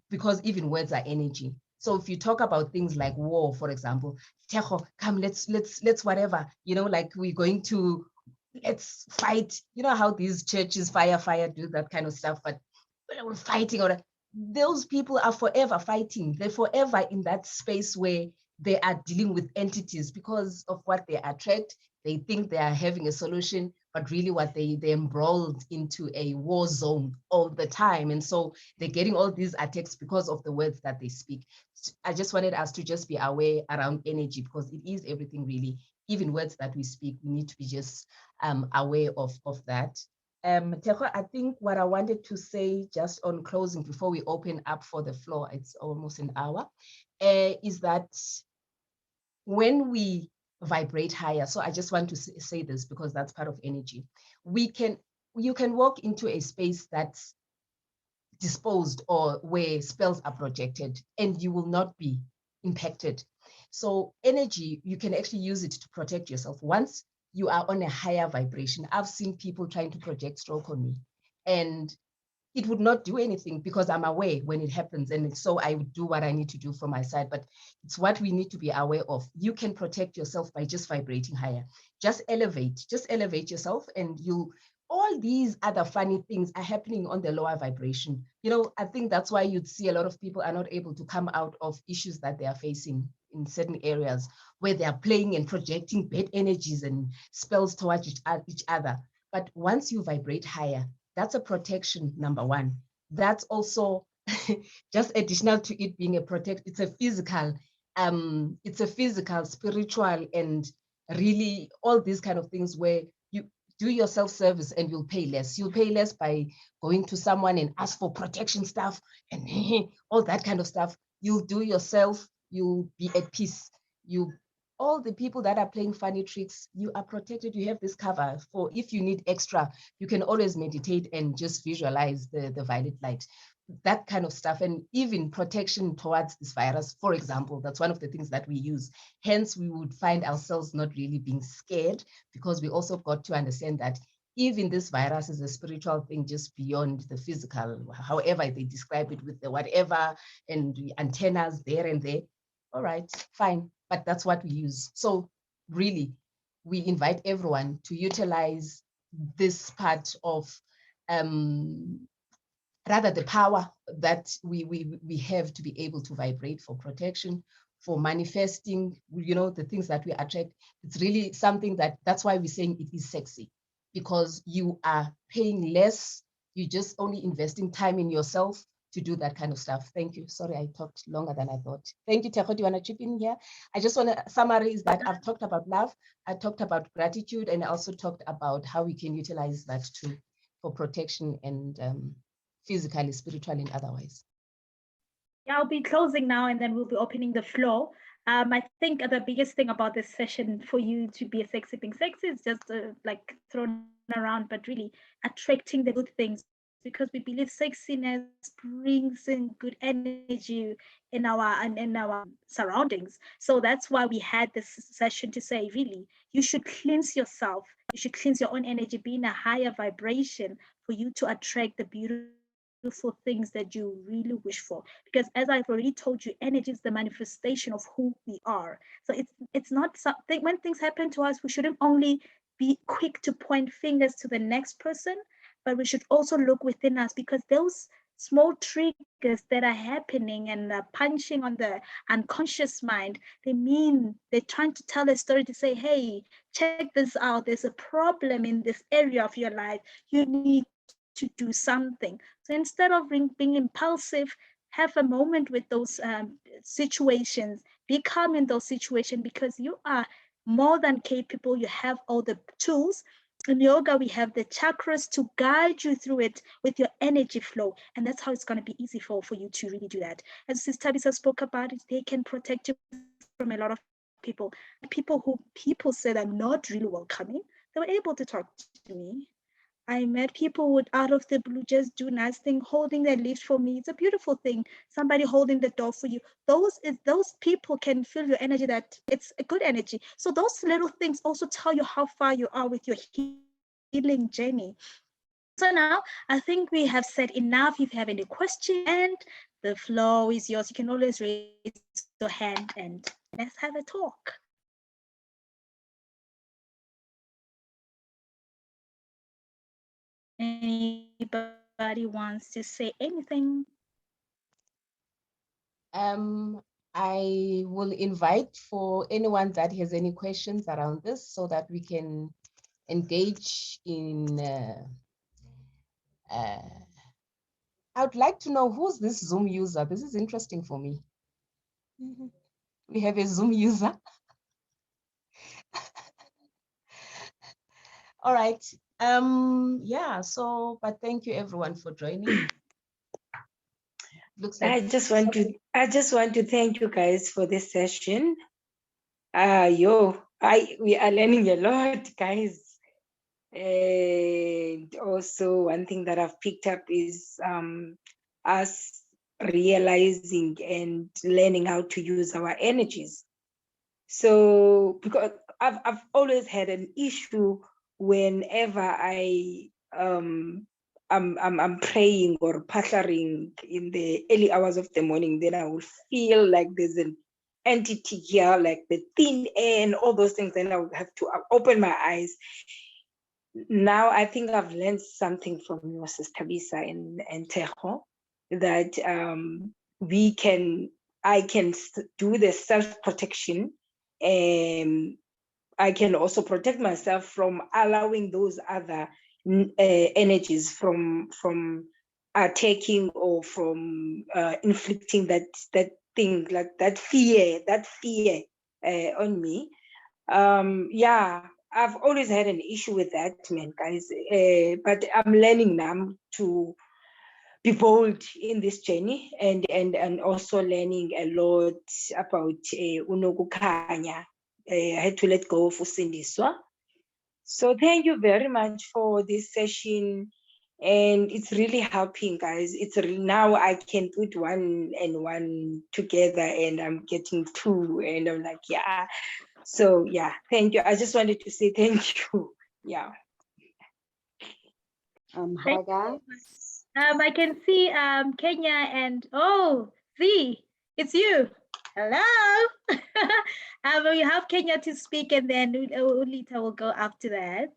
because even words are energy. So if you talk about things like war, for example, come, let's whatever, like we're going to, let's fight. You know how these churches, fire, do that kind of stuff, but we're fighting, or those people are forever fighting. They're forever in that space where they are dealing with entities because of what they attract. They think they are having a solution, but really what they're embroiled into a war zone all the time. And so they're getting all these attacks because of the words that they speak. I just wanted us to just be aware around energy, because it is everything really. Even words that we speak, we need to be just aware of that. Teko, I think what I wanted to say just on closing before we open up for the floor, it's almost an hour, is that when we vibrate higher, so I just want to say this because that's part of energy, you can walk into a space that's disposed or where spells are projected and you will not be impacted. So energy, you can actually use it to protect yourself. Once you are on a higher vibration, I've seen people trying to project stroke on me, and it would not do anything because I'm aware when it happens. And so I would do what I need to do from my side, but it's what we need to be aware of. You can protect yourself by just vibrating higher. Just elevate yourself, and all these other funny things are happening on the lower vibration. I think that's why you'd see a lot of people are not able to come out of issues that they are facing in certain areas where they are playing and projecting bad energies and spells towards each other. But once you vibrate higher, that's a protection, number one. That's also just additional to it being a protect. It's a physical, spiritual, and really all these kind of things where you do your self-service and you'll pay less. You'll pay less by going to someone and ask for protection stuff and all that kind of stuff. You'll do yourself, you'll be at peace. All the people that are playing funny tricks, you are protected. You have this cover for if you need extra, you can always meditate and just visualize the violet light, that kind of stuff. And even protection towards this virus, for example, that's one of the things that we use. Hence, we would find ourselves not really being scared, because we also got to understand that even this virus is a spiritual thing just beyond the physical, however they describe it with the whatever and the antennas there and there. All right, fine, but that's what we use. So really, we invite everyone to utilize this part of rather the power that we have to be able to vibrate for protection, for manifesting, the things that we attract. It's really something that's why we're saying it is sexy, because you are paying less. You're just only investing time in yourself to do that kind of stuff. Thank you. Sorry, I talked longer than I thought. Thank you, Teko. Do you want to chip in here? I just want to summarize that I've talked about love, I talked about gratitude, and I also talked about how we can utilize that too for protection and physically, spiritually, and otherwise. Yeah, I'll be closing now, and then we'll be opening the floor. I think the biggest thing about this session for you to be a sexy being sexy is just like thrown around, but really attracting the good things, because we believe sexiness brings in good energy in our surroundings. So that's why we had this session to say, really, you should cleanse yourself. You should cleanse your own energy, be in a higher vibration for you to attract the beautiful things that you really wish for. Because as I've already told you, energy is the manifestation of who we are. So it's not something, when things happen to us, we shouldn't only be quick to point fingers to the next person, but we should also look within us, because those small triggers that are happening and punching on the unconscious mind, they mean they're trying to tell a story to say, hey, check this out. There's a problem in this area of your life. You need to do something. So instead of being impulsive, have a moment with those situations. Be calm in those situations, because you are more than capable. You have all the tools. In yoga, we have the chakras to guide you through it with your energy flow. And that's how it's going to be easy for you to really do that. As Sister Tabitha spoke about it, they can protect you from a lot of people. People who people said I'm not really welcoming, they were able to talk to me. I met people who would out of the blue just do nice thing, holding their lift for me. It's a beautiful thing. Somebody holding the door for you. Those people can feel your energy, that it's a good energy. So those little things also tell you how far you are with your healing journey. So now I think we have said enough. If you have any questions at the end, the floor is yours. You can always raise your hand and let's have a talk. Anybody wants to say anything? I will invite for anyone that has any questions around this so that we can engage in. I would like to know, who's this Zoom user? This is interesting for me. We have a Zoom user. All right. Yeah, so, but thank you everyone for joining. Looks like I just want to thank you guys for this session. We are learning a lot, guys. And also one thing that I've picked up is us realizing and learning how to use our energies. So because I've always had an issue whenever I'm praying or pattering in the early hours of the morning, then I will feel like there's an entity here, like the thin air and all those things, and I would have to open my eyes. Now I think I've learned something from your sister Bisa and Tejo, that I can do the self-protection, and I can also protect myself from allowing those other energies from attacking or from inflicting that thing, like that fear on me. Yeah, I've always had an issue with that, man, guys. But I'm learning now to be bold in this journey, and also learning a lot about unokukanya. I had to let go of usindiswa. So thank you very much for this session, and it's really helping, guys. It's really, now I can put one and one together, and I'm getting two, and I'm like, yeah. So yeah, thank you. I just wanted to say thank you. Yeah. Hi guys. I can see Kenya and Z, it's you. Hello. We have Kenya to speak, and then Ulita will go after that.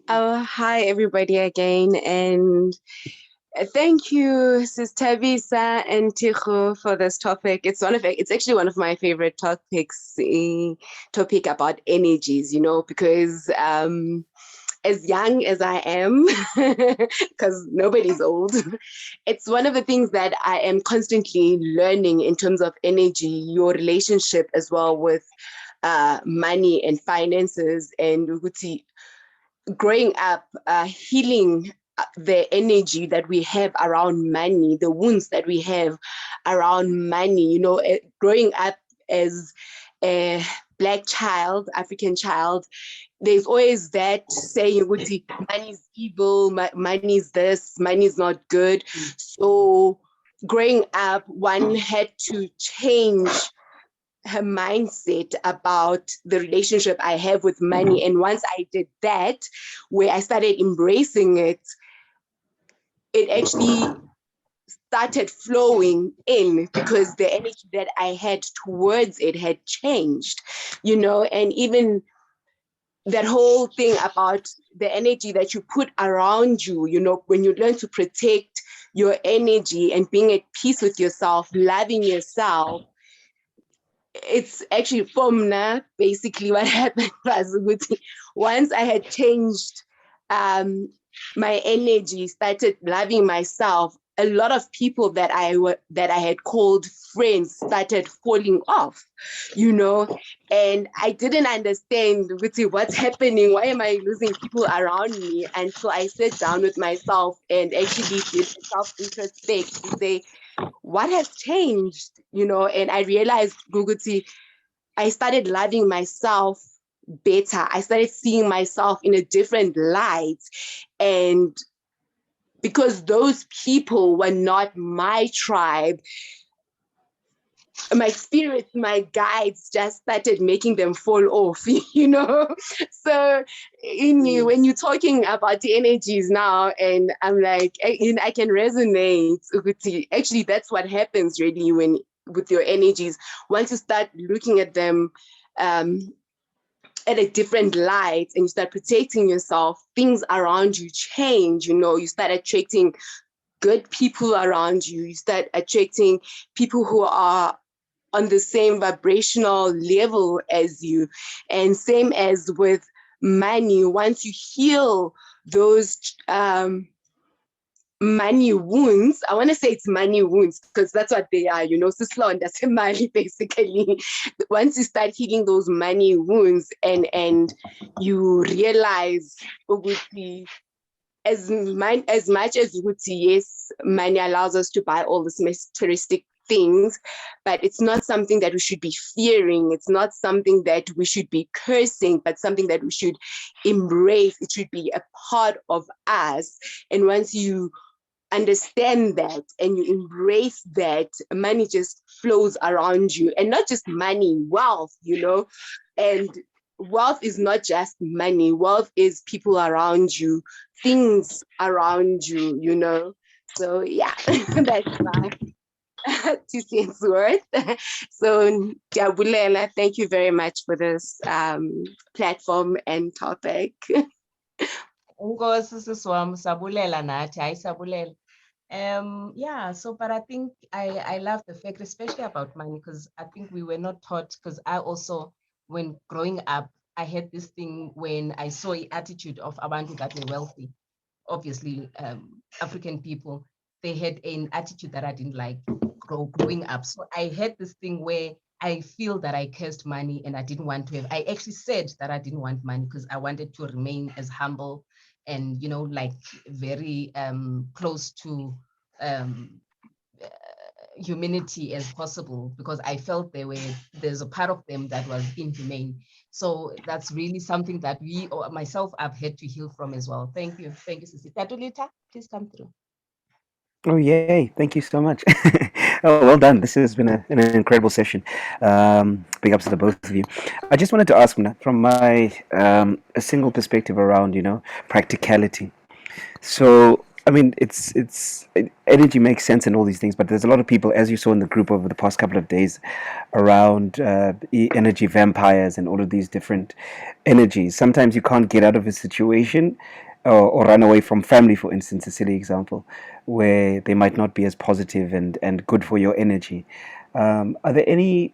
Hi everybody again, and thank you, Sis Tabisa and Ticho, for this topic. It's actually one of my favorite topics, topic about energies, because as young as I am, because nobody's old, it's one of the things that I am constantly learning in terms of energy, your relationship as well with money and finances, and growing up, healing the energy that we have around money, the wounds that we have around money, growing up as a Black child, African child, there's always that saying, money is evil, money is this, money is not good. So growing up, one had to change her mindset about the relationship I have with money. And once I did that, where I started embracing it, it actually started flowing in, because the energy that I had towards it had changed, and even that whole thing about the energy that you put around you, when you learn to protect your energy and being at peace with yourself, loving yourself, it's actually Fomna, basically what happened was once I had changed my energy, started loving myself, a lot of people that I had called friends started falling off, and I didn't understand what's happening. Why am I losing people around me? Until I sat down with myself and actually did a self-introspect to say, what has changed? And I realized, Guguti, I started loving myself better. I started seeing myself in a different light. And because those people were not my tribe, my spirits, my guides just started making them fall off, So when you're talking about the energies now, and I'm like, I can resonate with actually, that's what happens really with your energies. Once you start looking at them at a different light and you start protecting yourself, things around you change, you start attracting good people around you. You start attracting people who are on the same vibrational level as you. And same as with money, once you heal those money wounds, I want to say it's money wounds because that's what they are, Sislo and that's money basically. Once you start healing those money wounds and you realize, as much as yes, money allows us to buy all these materialistic things, but it's not something that we should be fearing. It's not something that we should be cursing, but something that we should embrace. It should be a part of us. And once you understand that and you embrace that, money just flows around you. And not just money, wealth, and wealth is not just money. Wealth is people around you, things around you, so yeah. That's my 2 cents worth. So Jabulela, thank you very much for this platform and topic. Yeah, so but I think I love the fact, especially about money, because I think we were not taught, because I also, when growing up, I had this thing when I saw the attitude of abantu that were wealthy, obviously African people, they had an attitude that I didn't like growing up. So I had this thing where I feel that I cursed money and I didn't want to have, I actually said that I didn't want money because I wanted to remain as humble and, like very close to humanity as possible, because I felt there's a part of them that was inhumane. So that's really something that we, or myself, I've had to heal from as well. Thank you. Thank you, Sisi. Tatulita, please come through. Oh, yay. Thank you so much. Oh, well done. This has been an incredible session. Big ups to the both of you. I just wanted to ask, from my a single perspective around, practicality. So, I mean, energy makes sense and all these things, but there's a lot of people, as you saw in the group over the past couple of days, around energy vampires and all of these different energies. Sometimes you can't get out of a situation, or run away from family, for instance, a silly example, where they might not be as positive and good for your energy. Are there any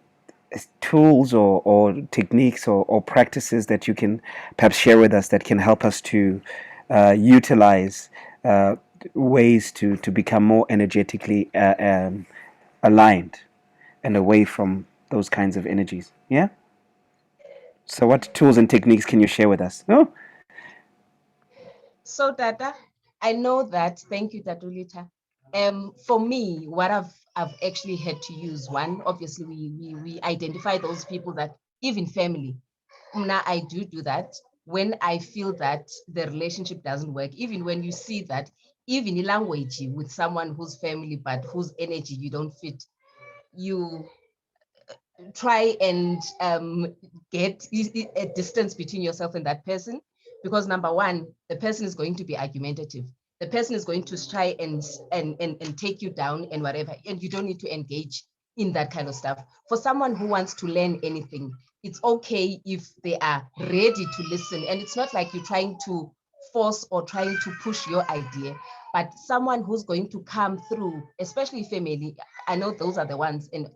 tools or techniques or practices that you can perhaps share with us that can help us to utilize ways to become more energetically aligned and away from those kinds of energies? Yeah? So what tools and techniques can you share with us? Oh. So Tata, I know that, thank you, Tatulita. For me, what I've actually had to use, one, obviously we identify those people that, even family, I do that. when I feel that the relationship doesn't work, even when you see that even in language with someone whose family, but whose energy you don't fit, you try and get a distance between yourself and that person, because number one, the person is going to be argumentative. The person is going to try and take you down and whatever, and you don't need to engage in that kind of stuff. For someone who wants to learn anything, it's okay if they are ready to listen, and it's not like you're trying to force or trying to push your idea, but someone who's going to come through, especially family. I know those are the ones, and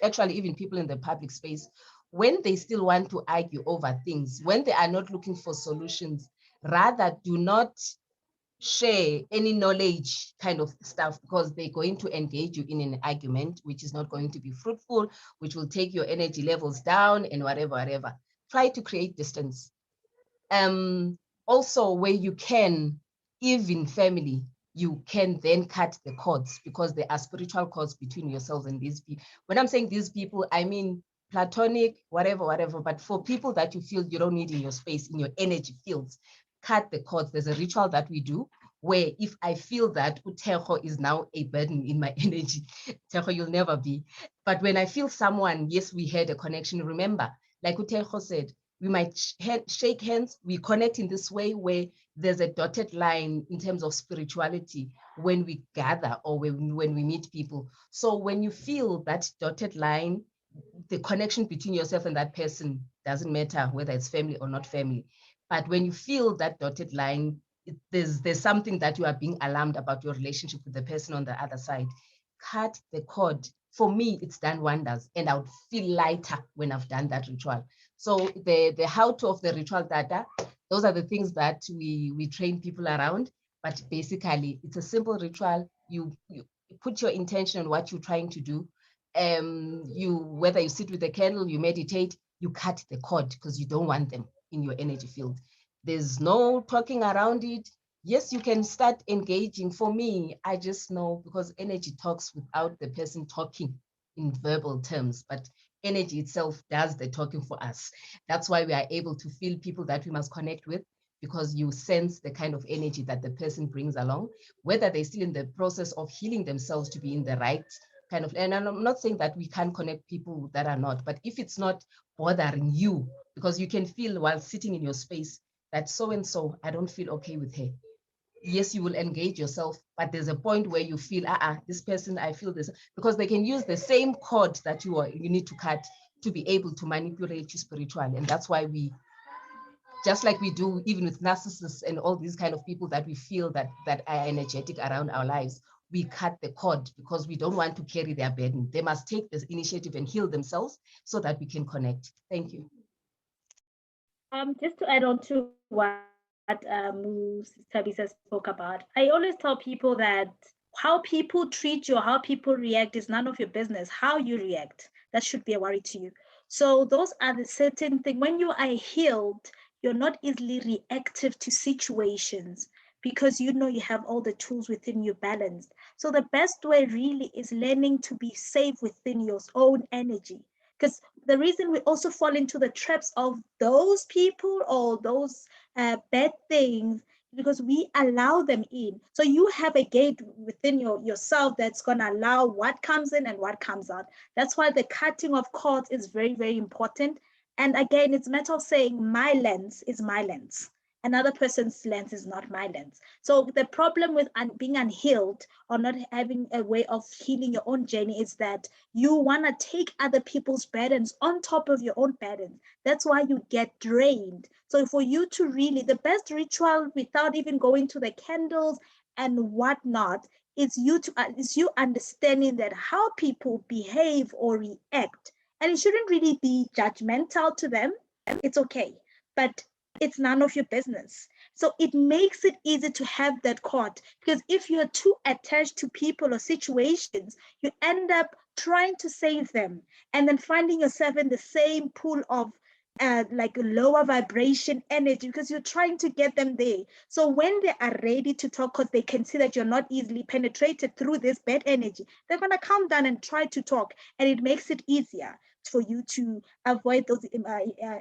actually even people in the public space, when they still want to argue over things, when they are not looking for solutions, rather do not share any knowledge kind of stuff, because they're going to engage you in an argument which is not going to be fruitful, which will take your energy levels down and whatever. Try to create distance. Also, where you can, even family, you can then cut the cords, because there are spiritual cords between yourselves and these people. When I'm saying these people, I mean platonic, whatever. But for people that you feel you don't need in your space, in your energy fields, cut the cords. There's a ritual that we do where if I feel that Utejo is now a burden in my energy, Utejo, you'll never be. But when I feel someone, yes, we had a connection. Remember, like Utejo said, we might shake hands, we connect in this way where there's a dotted line in terms of spirituality when we gather or when we meet people. So when you feel that dotted line, the connection between yourself and that person doesn't matter whether it's family or not family. But when you feel that dotted line, there's something that you are being alarmed about your relationship with the person on the other side. Cut the cord. For me, it's done wonders, and I would feel lighter when I've done that ritual. So the how-to of the ritual data, those are the things that we train people around. But basically, it's a simple ritual. You put your intention on what you're trying to do. Whether you sit with a candle, you meditate, you cut the cord because you don't want them in your energy field. There's no talking around it. Yes, you can start engaging. For me, I just know, because energy talks without the person talking in verbal terms, but energy itself does the talking for us. That's why we are able to feel people that we must connect with, because you sense the kind of energy that the person brings along, whether they're still in the process of healing themselves to be in the right kind of, and I'm not saying that we can't connect people that are not, but if it's not bothering you, because you can feel while sitting in your space that so-and-so, I don't feel okay with her. Yes, you will engage yourself, but there's a point where you feel, this person, I feel this, because they can use the same cord that you need to cut to be able to manipulate you spiritually. And that's why we, just like we do even with narcissists and all these kind of people that we feel that are energetic around our lives, we cut the cord because we don't want to carry their burden. They must take this initiative and heal themselves so that we can connect. Thank you. Just to add on to what Tabisa spoke about, I always tell people that how people treat you or how people react is none of your business. How you react, that should be a worry to you. So those are the certain things. When you are healed, you're not easily reactive to situations because you know you have all the tools within you balanced. So the best way really is learning to be safe within your own energy. Because the reason we also fall into the traps of those people or those bad things because we allow them in. So you have a gate within yourself that's going to allow what comes in and what comes out. That's why the cutting of cords is very, very important. And again, it's a matter of saying my lens is my lens. Another person's lens is not my lens. So the problem with being unhealed or not having a way of healing your own journey is that you want to take other people's burdens on top of your own burdens. That's why you get drained. So for you to really, the best ritual without even going to the candles and whatnot is you understanding that how people behave or react. And it shouldn't really be judgmental to them. It's okay. But it's none of your business. So it makes it easy to have that cord, because if you're too attached to people or situations, you end up trying to save them and then finding yourself in the same pool of like lower vibration energy because you're trying to get them there. So when they are ready to talk, because they can see that you're not easily penetrated through this bad energy, they're going to come down and try to talk, and it makes it easier for you to avoid those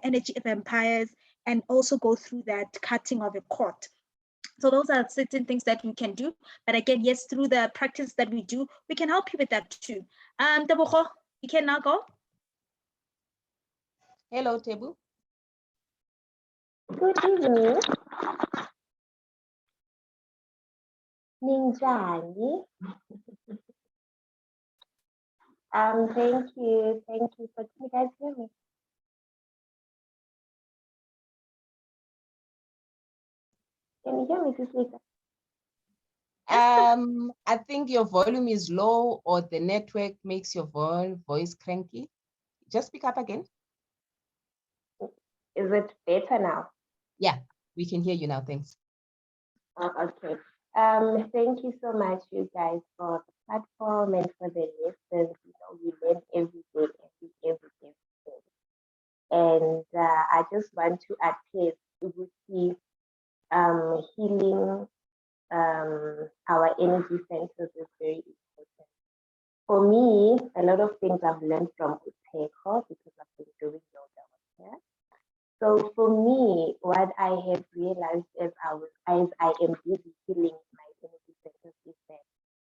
energy vampires and also go through that cutting of a cord. So those are certain things that we can do. But again, yes, through the practice that we do, we can help you with that too. Tebogo, you can now go. Hello, Tebu. Good evening. Ninjani. Thank you. Thank you. Can you guys hear me? Can you hear me, Sister? I think your volume is low or the network makes your voice cranky. Just speak up again. Is it better now? Yeah, we can hear you now. Thanks. Oh, okay. Thank you so much, you guys, for the platform and for the lessons. You know, we learn every day, every day. And I just want to attest to the healing our energy centers is very important. For me, a lot of things I've learned from Uteko because I've been doing yoga with her. So for me, what I have realized as I am busy healing my energy centers is that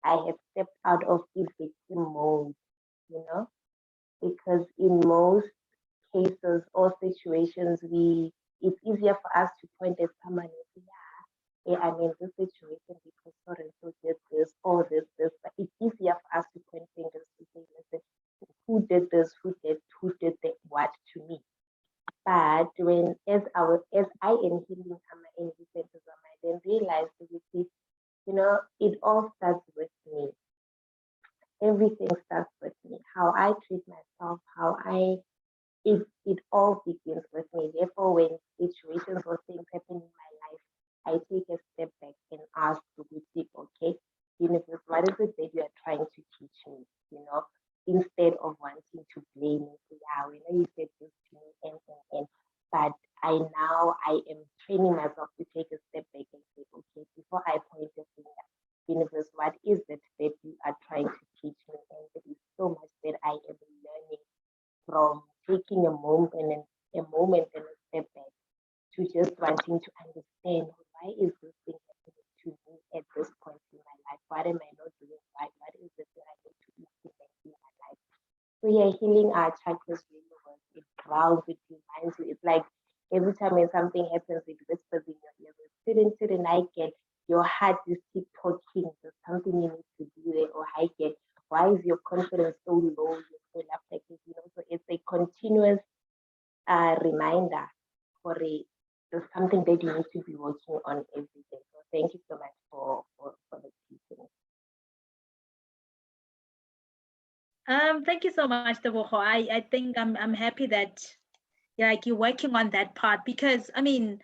I have stepped out of the victim mode, you know, because in most cases or situations, it's easier for us to point at someone and say, yeah, I'm in this situation because so and so did this or this, but it's easier for us to point fingers to say, listen, who did this, who did that, what to me. But as I am healing my energy centers, I then realize that it all starts with me. Everything starts with me. How I treat myself, it all begins with me. Therefore, when situations or things happen in my life, I take a step back and ask the okay, universe, what is it that you are trying to teach me? You know, instead of wanting to blame me, say, yeah, we know you said this to me, and. But I am training myself to take a step back and say, okay, before I point the finger, universe, what is it that you are trying to teach me? And there is so much that I am learning from taking a moment and a step back to just wanting to understand why is this thing happening to me at this point in my life? What am I not doing right? What is it that I need to implement in my life? So yeah, healing our chakras really works. It grounds, it reminds you. It's like every time when something happens, it whispers in your ear. Student, I get your heart is keep talking. There's something you need to do there. Or I get why is your confidence so low? You feel like it, So it's a continuous reminder for there's something that you need to be working on every day. So thank you so much for the teaching. Thank you so much, Tebogo. I think I'm happy that you're working on that part, because I mean,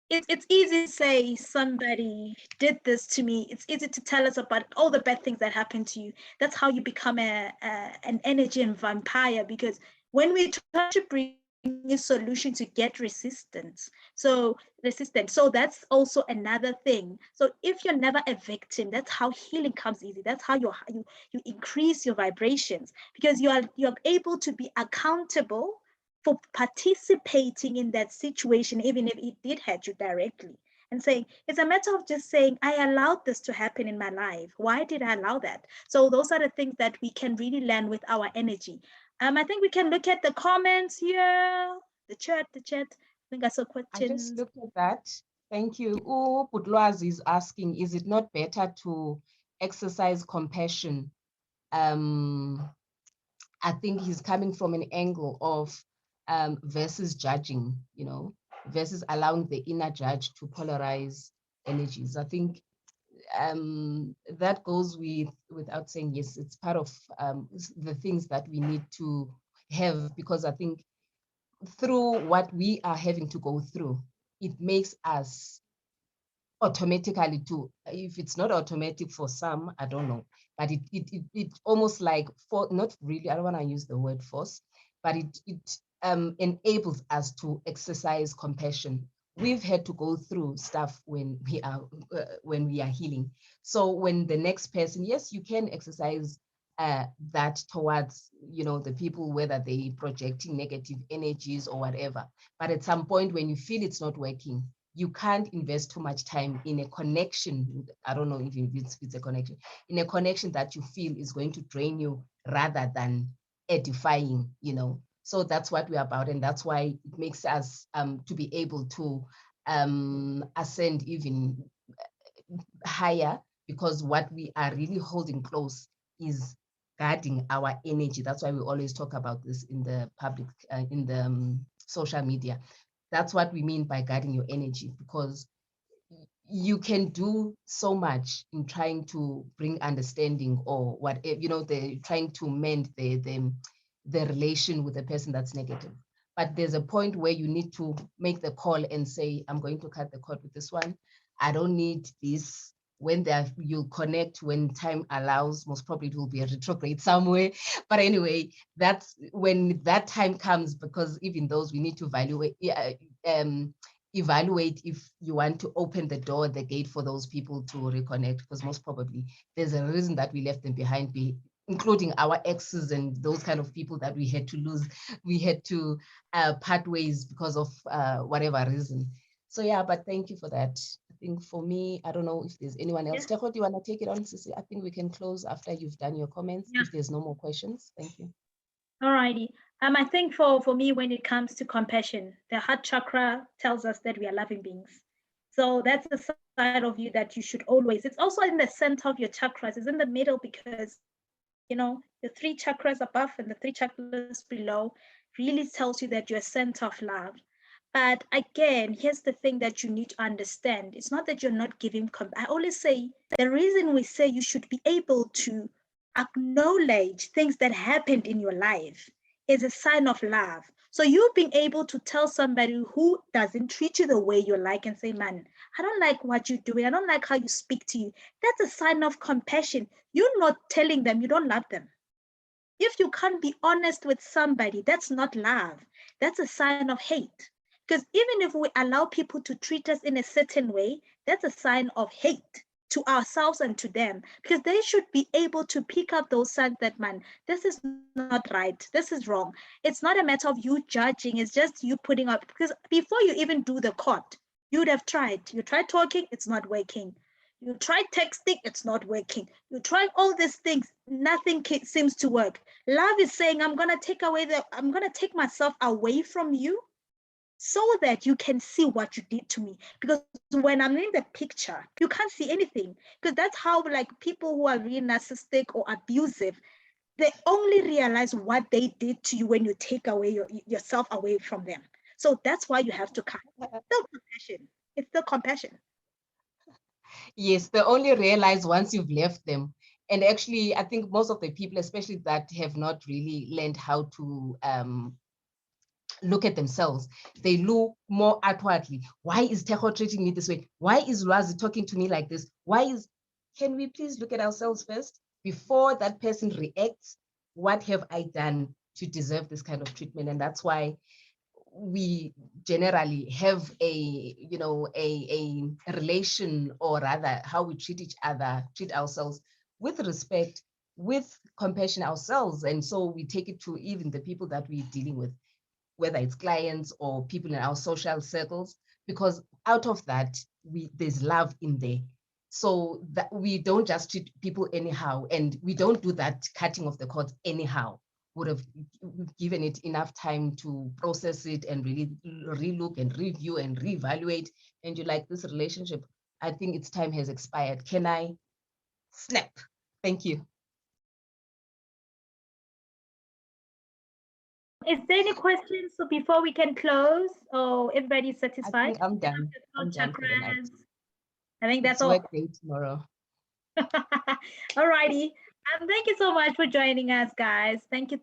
it's easy to say somebody did this to me. It's easy to tell us about all the bad things that happened to you. That's how you become an energy vampire, because when we try to bring a solution to get resistant, so that's also another thing. So if you're never a victim, that's how healing comes easy. That's how you increase your vibrations, because you're able to be accountable for participating in that situation, even if it did hurt you directly. And saying, it's a matter of just saying, I allowed this to happen in my life. Why did I allow that? So those are the things that we can really learn with our energy. I think we can look at the comments here, the chat. I think I saw questions. I just looked at that. Thank you. Putloaz is asking, is it not better to exercise compassion? I think he's coming from an angle of versus judging, versus allowing the inner judge to polarize energies. I think that goes without saying, yes, it's part of the things that we need to have, because I think through what we are having to go through, it makes us automatically do. If it's not automatic for some, I don't know, but it almost like, for not really, I don't want to use the word force, but it enables us to exercise compassion. We've had to go through stuff when we are healing. So when the next person, yes, you can exercise that towards, the people, whether they projecting negative energies or whatever. But at some point when you feel it's not working, you can't invest too much time in a connection. I don't know if it's a connection, in a connection that you feel is going to drain you rather than edifying, So that's what we're about. And that's why it makes us to be able to ascend even higher, because what we are really holding close is guarding our energy. That's why we always talk about this in the public, in the social media. That's what we mean by guarding your energy, because you can do so much in trying to bring understanding or whatever, trying to mend the relation with a person that's negative. But there's a point where you need to make the call and say, I'm going to cut the cord with this one. I don't need this. When you'll connect when time allows. Most probably it will be a retrograde somewhere. But anyway, that's when that time comes, because even those we need to evaluate if you want to open the door, the gate for those people to reconnect, because most probably there's a reason that we left them behind, including our exes and those kind of people that we had to lose. We had to part ways because of whatever reason. So yeah, but thank you for that. I think for me, I don't know if there's anyone else. Yeah. Tejo, do you want to take it on, Sissy? I think we can close after you've done your comments, if there's no more questions. Thank you. All righty. I think for me, when it comes to compassion, the heart chakra tells us that we are loving beings. So that's the side of you that you should always, it's also in the center of your chakras, it's in the middle, because, the 3 chakras above and the 3 chakras below really tells you that you're a center of love. But again, here's the thing that you need to understand. It's not that you're not giving, I always say, the reason we say you should be able to acknowledge things that happened in your life is a sign of love. So you being able to tell somebody who doesn't treat you the way you like and say, man, I don't like what you're doing. I don't like how you speak to you. That's a sign of compassion. You're not telling them you don't love them. If you can't be honest with somebody, that's not love. That's a sign of hate. Because even if we allow people to treat us in a certain way, that's a sign of hate to ourselves and to them, because they should be able to pick up those signs that, man, this is not right, this is wrong. It's not a matter of you judging, it's just you putting up, because before you even do the court, you'd have tried. You tried talking, it's not working. You try texting, it's not working. You try all these things, nothing seems to work. Love is saying, I'm gonna take myself away from you so that you can see what you did to me. Because when I'm in the picture, you can't see anything. Because that's how, like, people who are really narcissistic or abusive, they only realize what they did to you when you take away yourself away from them. So that's why you have to cut. It's still compassion. It's still compassion. Yes, they only realize once you've left them. And actually, I think most of the people, especially that have not really learned how to look at themselves, they look more outwardly. Why is Tejo treating me this way? Why is Lwazi talking to me like this? Can we please look at ourselves first before that person reacts? What have I done to deserve this kind of treatment? And that's why we generally have a relation, or rather how we treat each other, treat ourselves with respect, with compassion ourselves. And so we take it to even the people that we're dealing with, whether it's clients or people in our social circles, because out of that, there's love in there. So that we don't just treat people anyhow, and we don't do that cutting of the cord anyhow. Would have given it enough time to process it and really relook and review and reevaluate. And you're like, this relationship, I think its time has expired. Can I snap? Thank you. Is there any questions so before we can close? Or everybody's satisfied? I think I'm done. I'm done for the night. I think that's it's all. Work day tomorrow. All righty. Thank you so much for joining us, guys. Thank you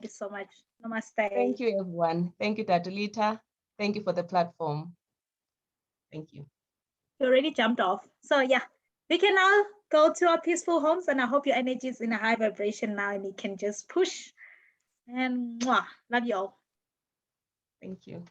so much. Namaste. Thank you, everyone. Thank you, Tatulita. Thank you for the platform. Thank you. You already jumped off. So yeah, we can now go to our peaceful homes, and I hope your energy is in a high vibration now and you can just push. And mwah, love you all. Thank you.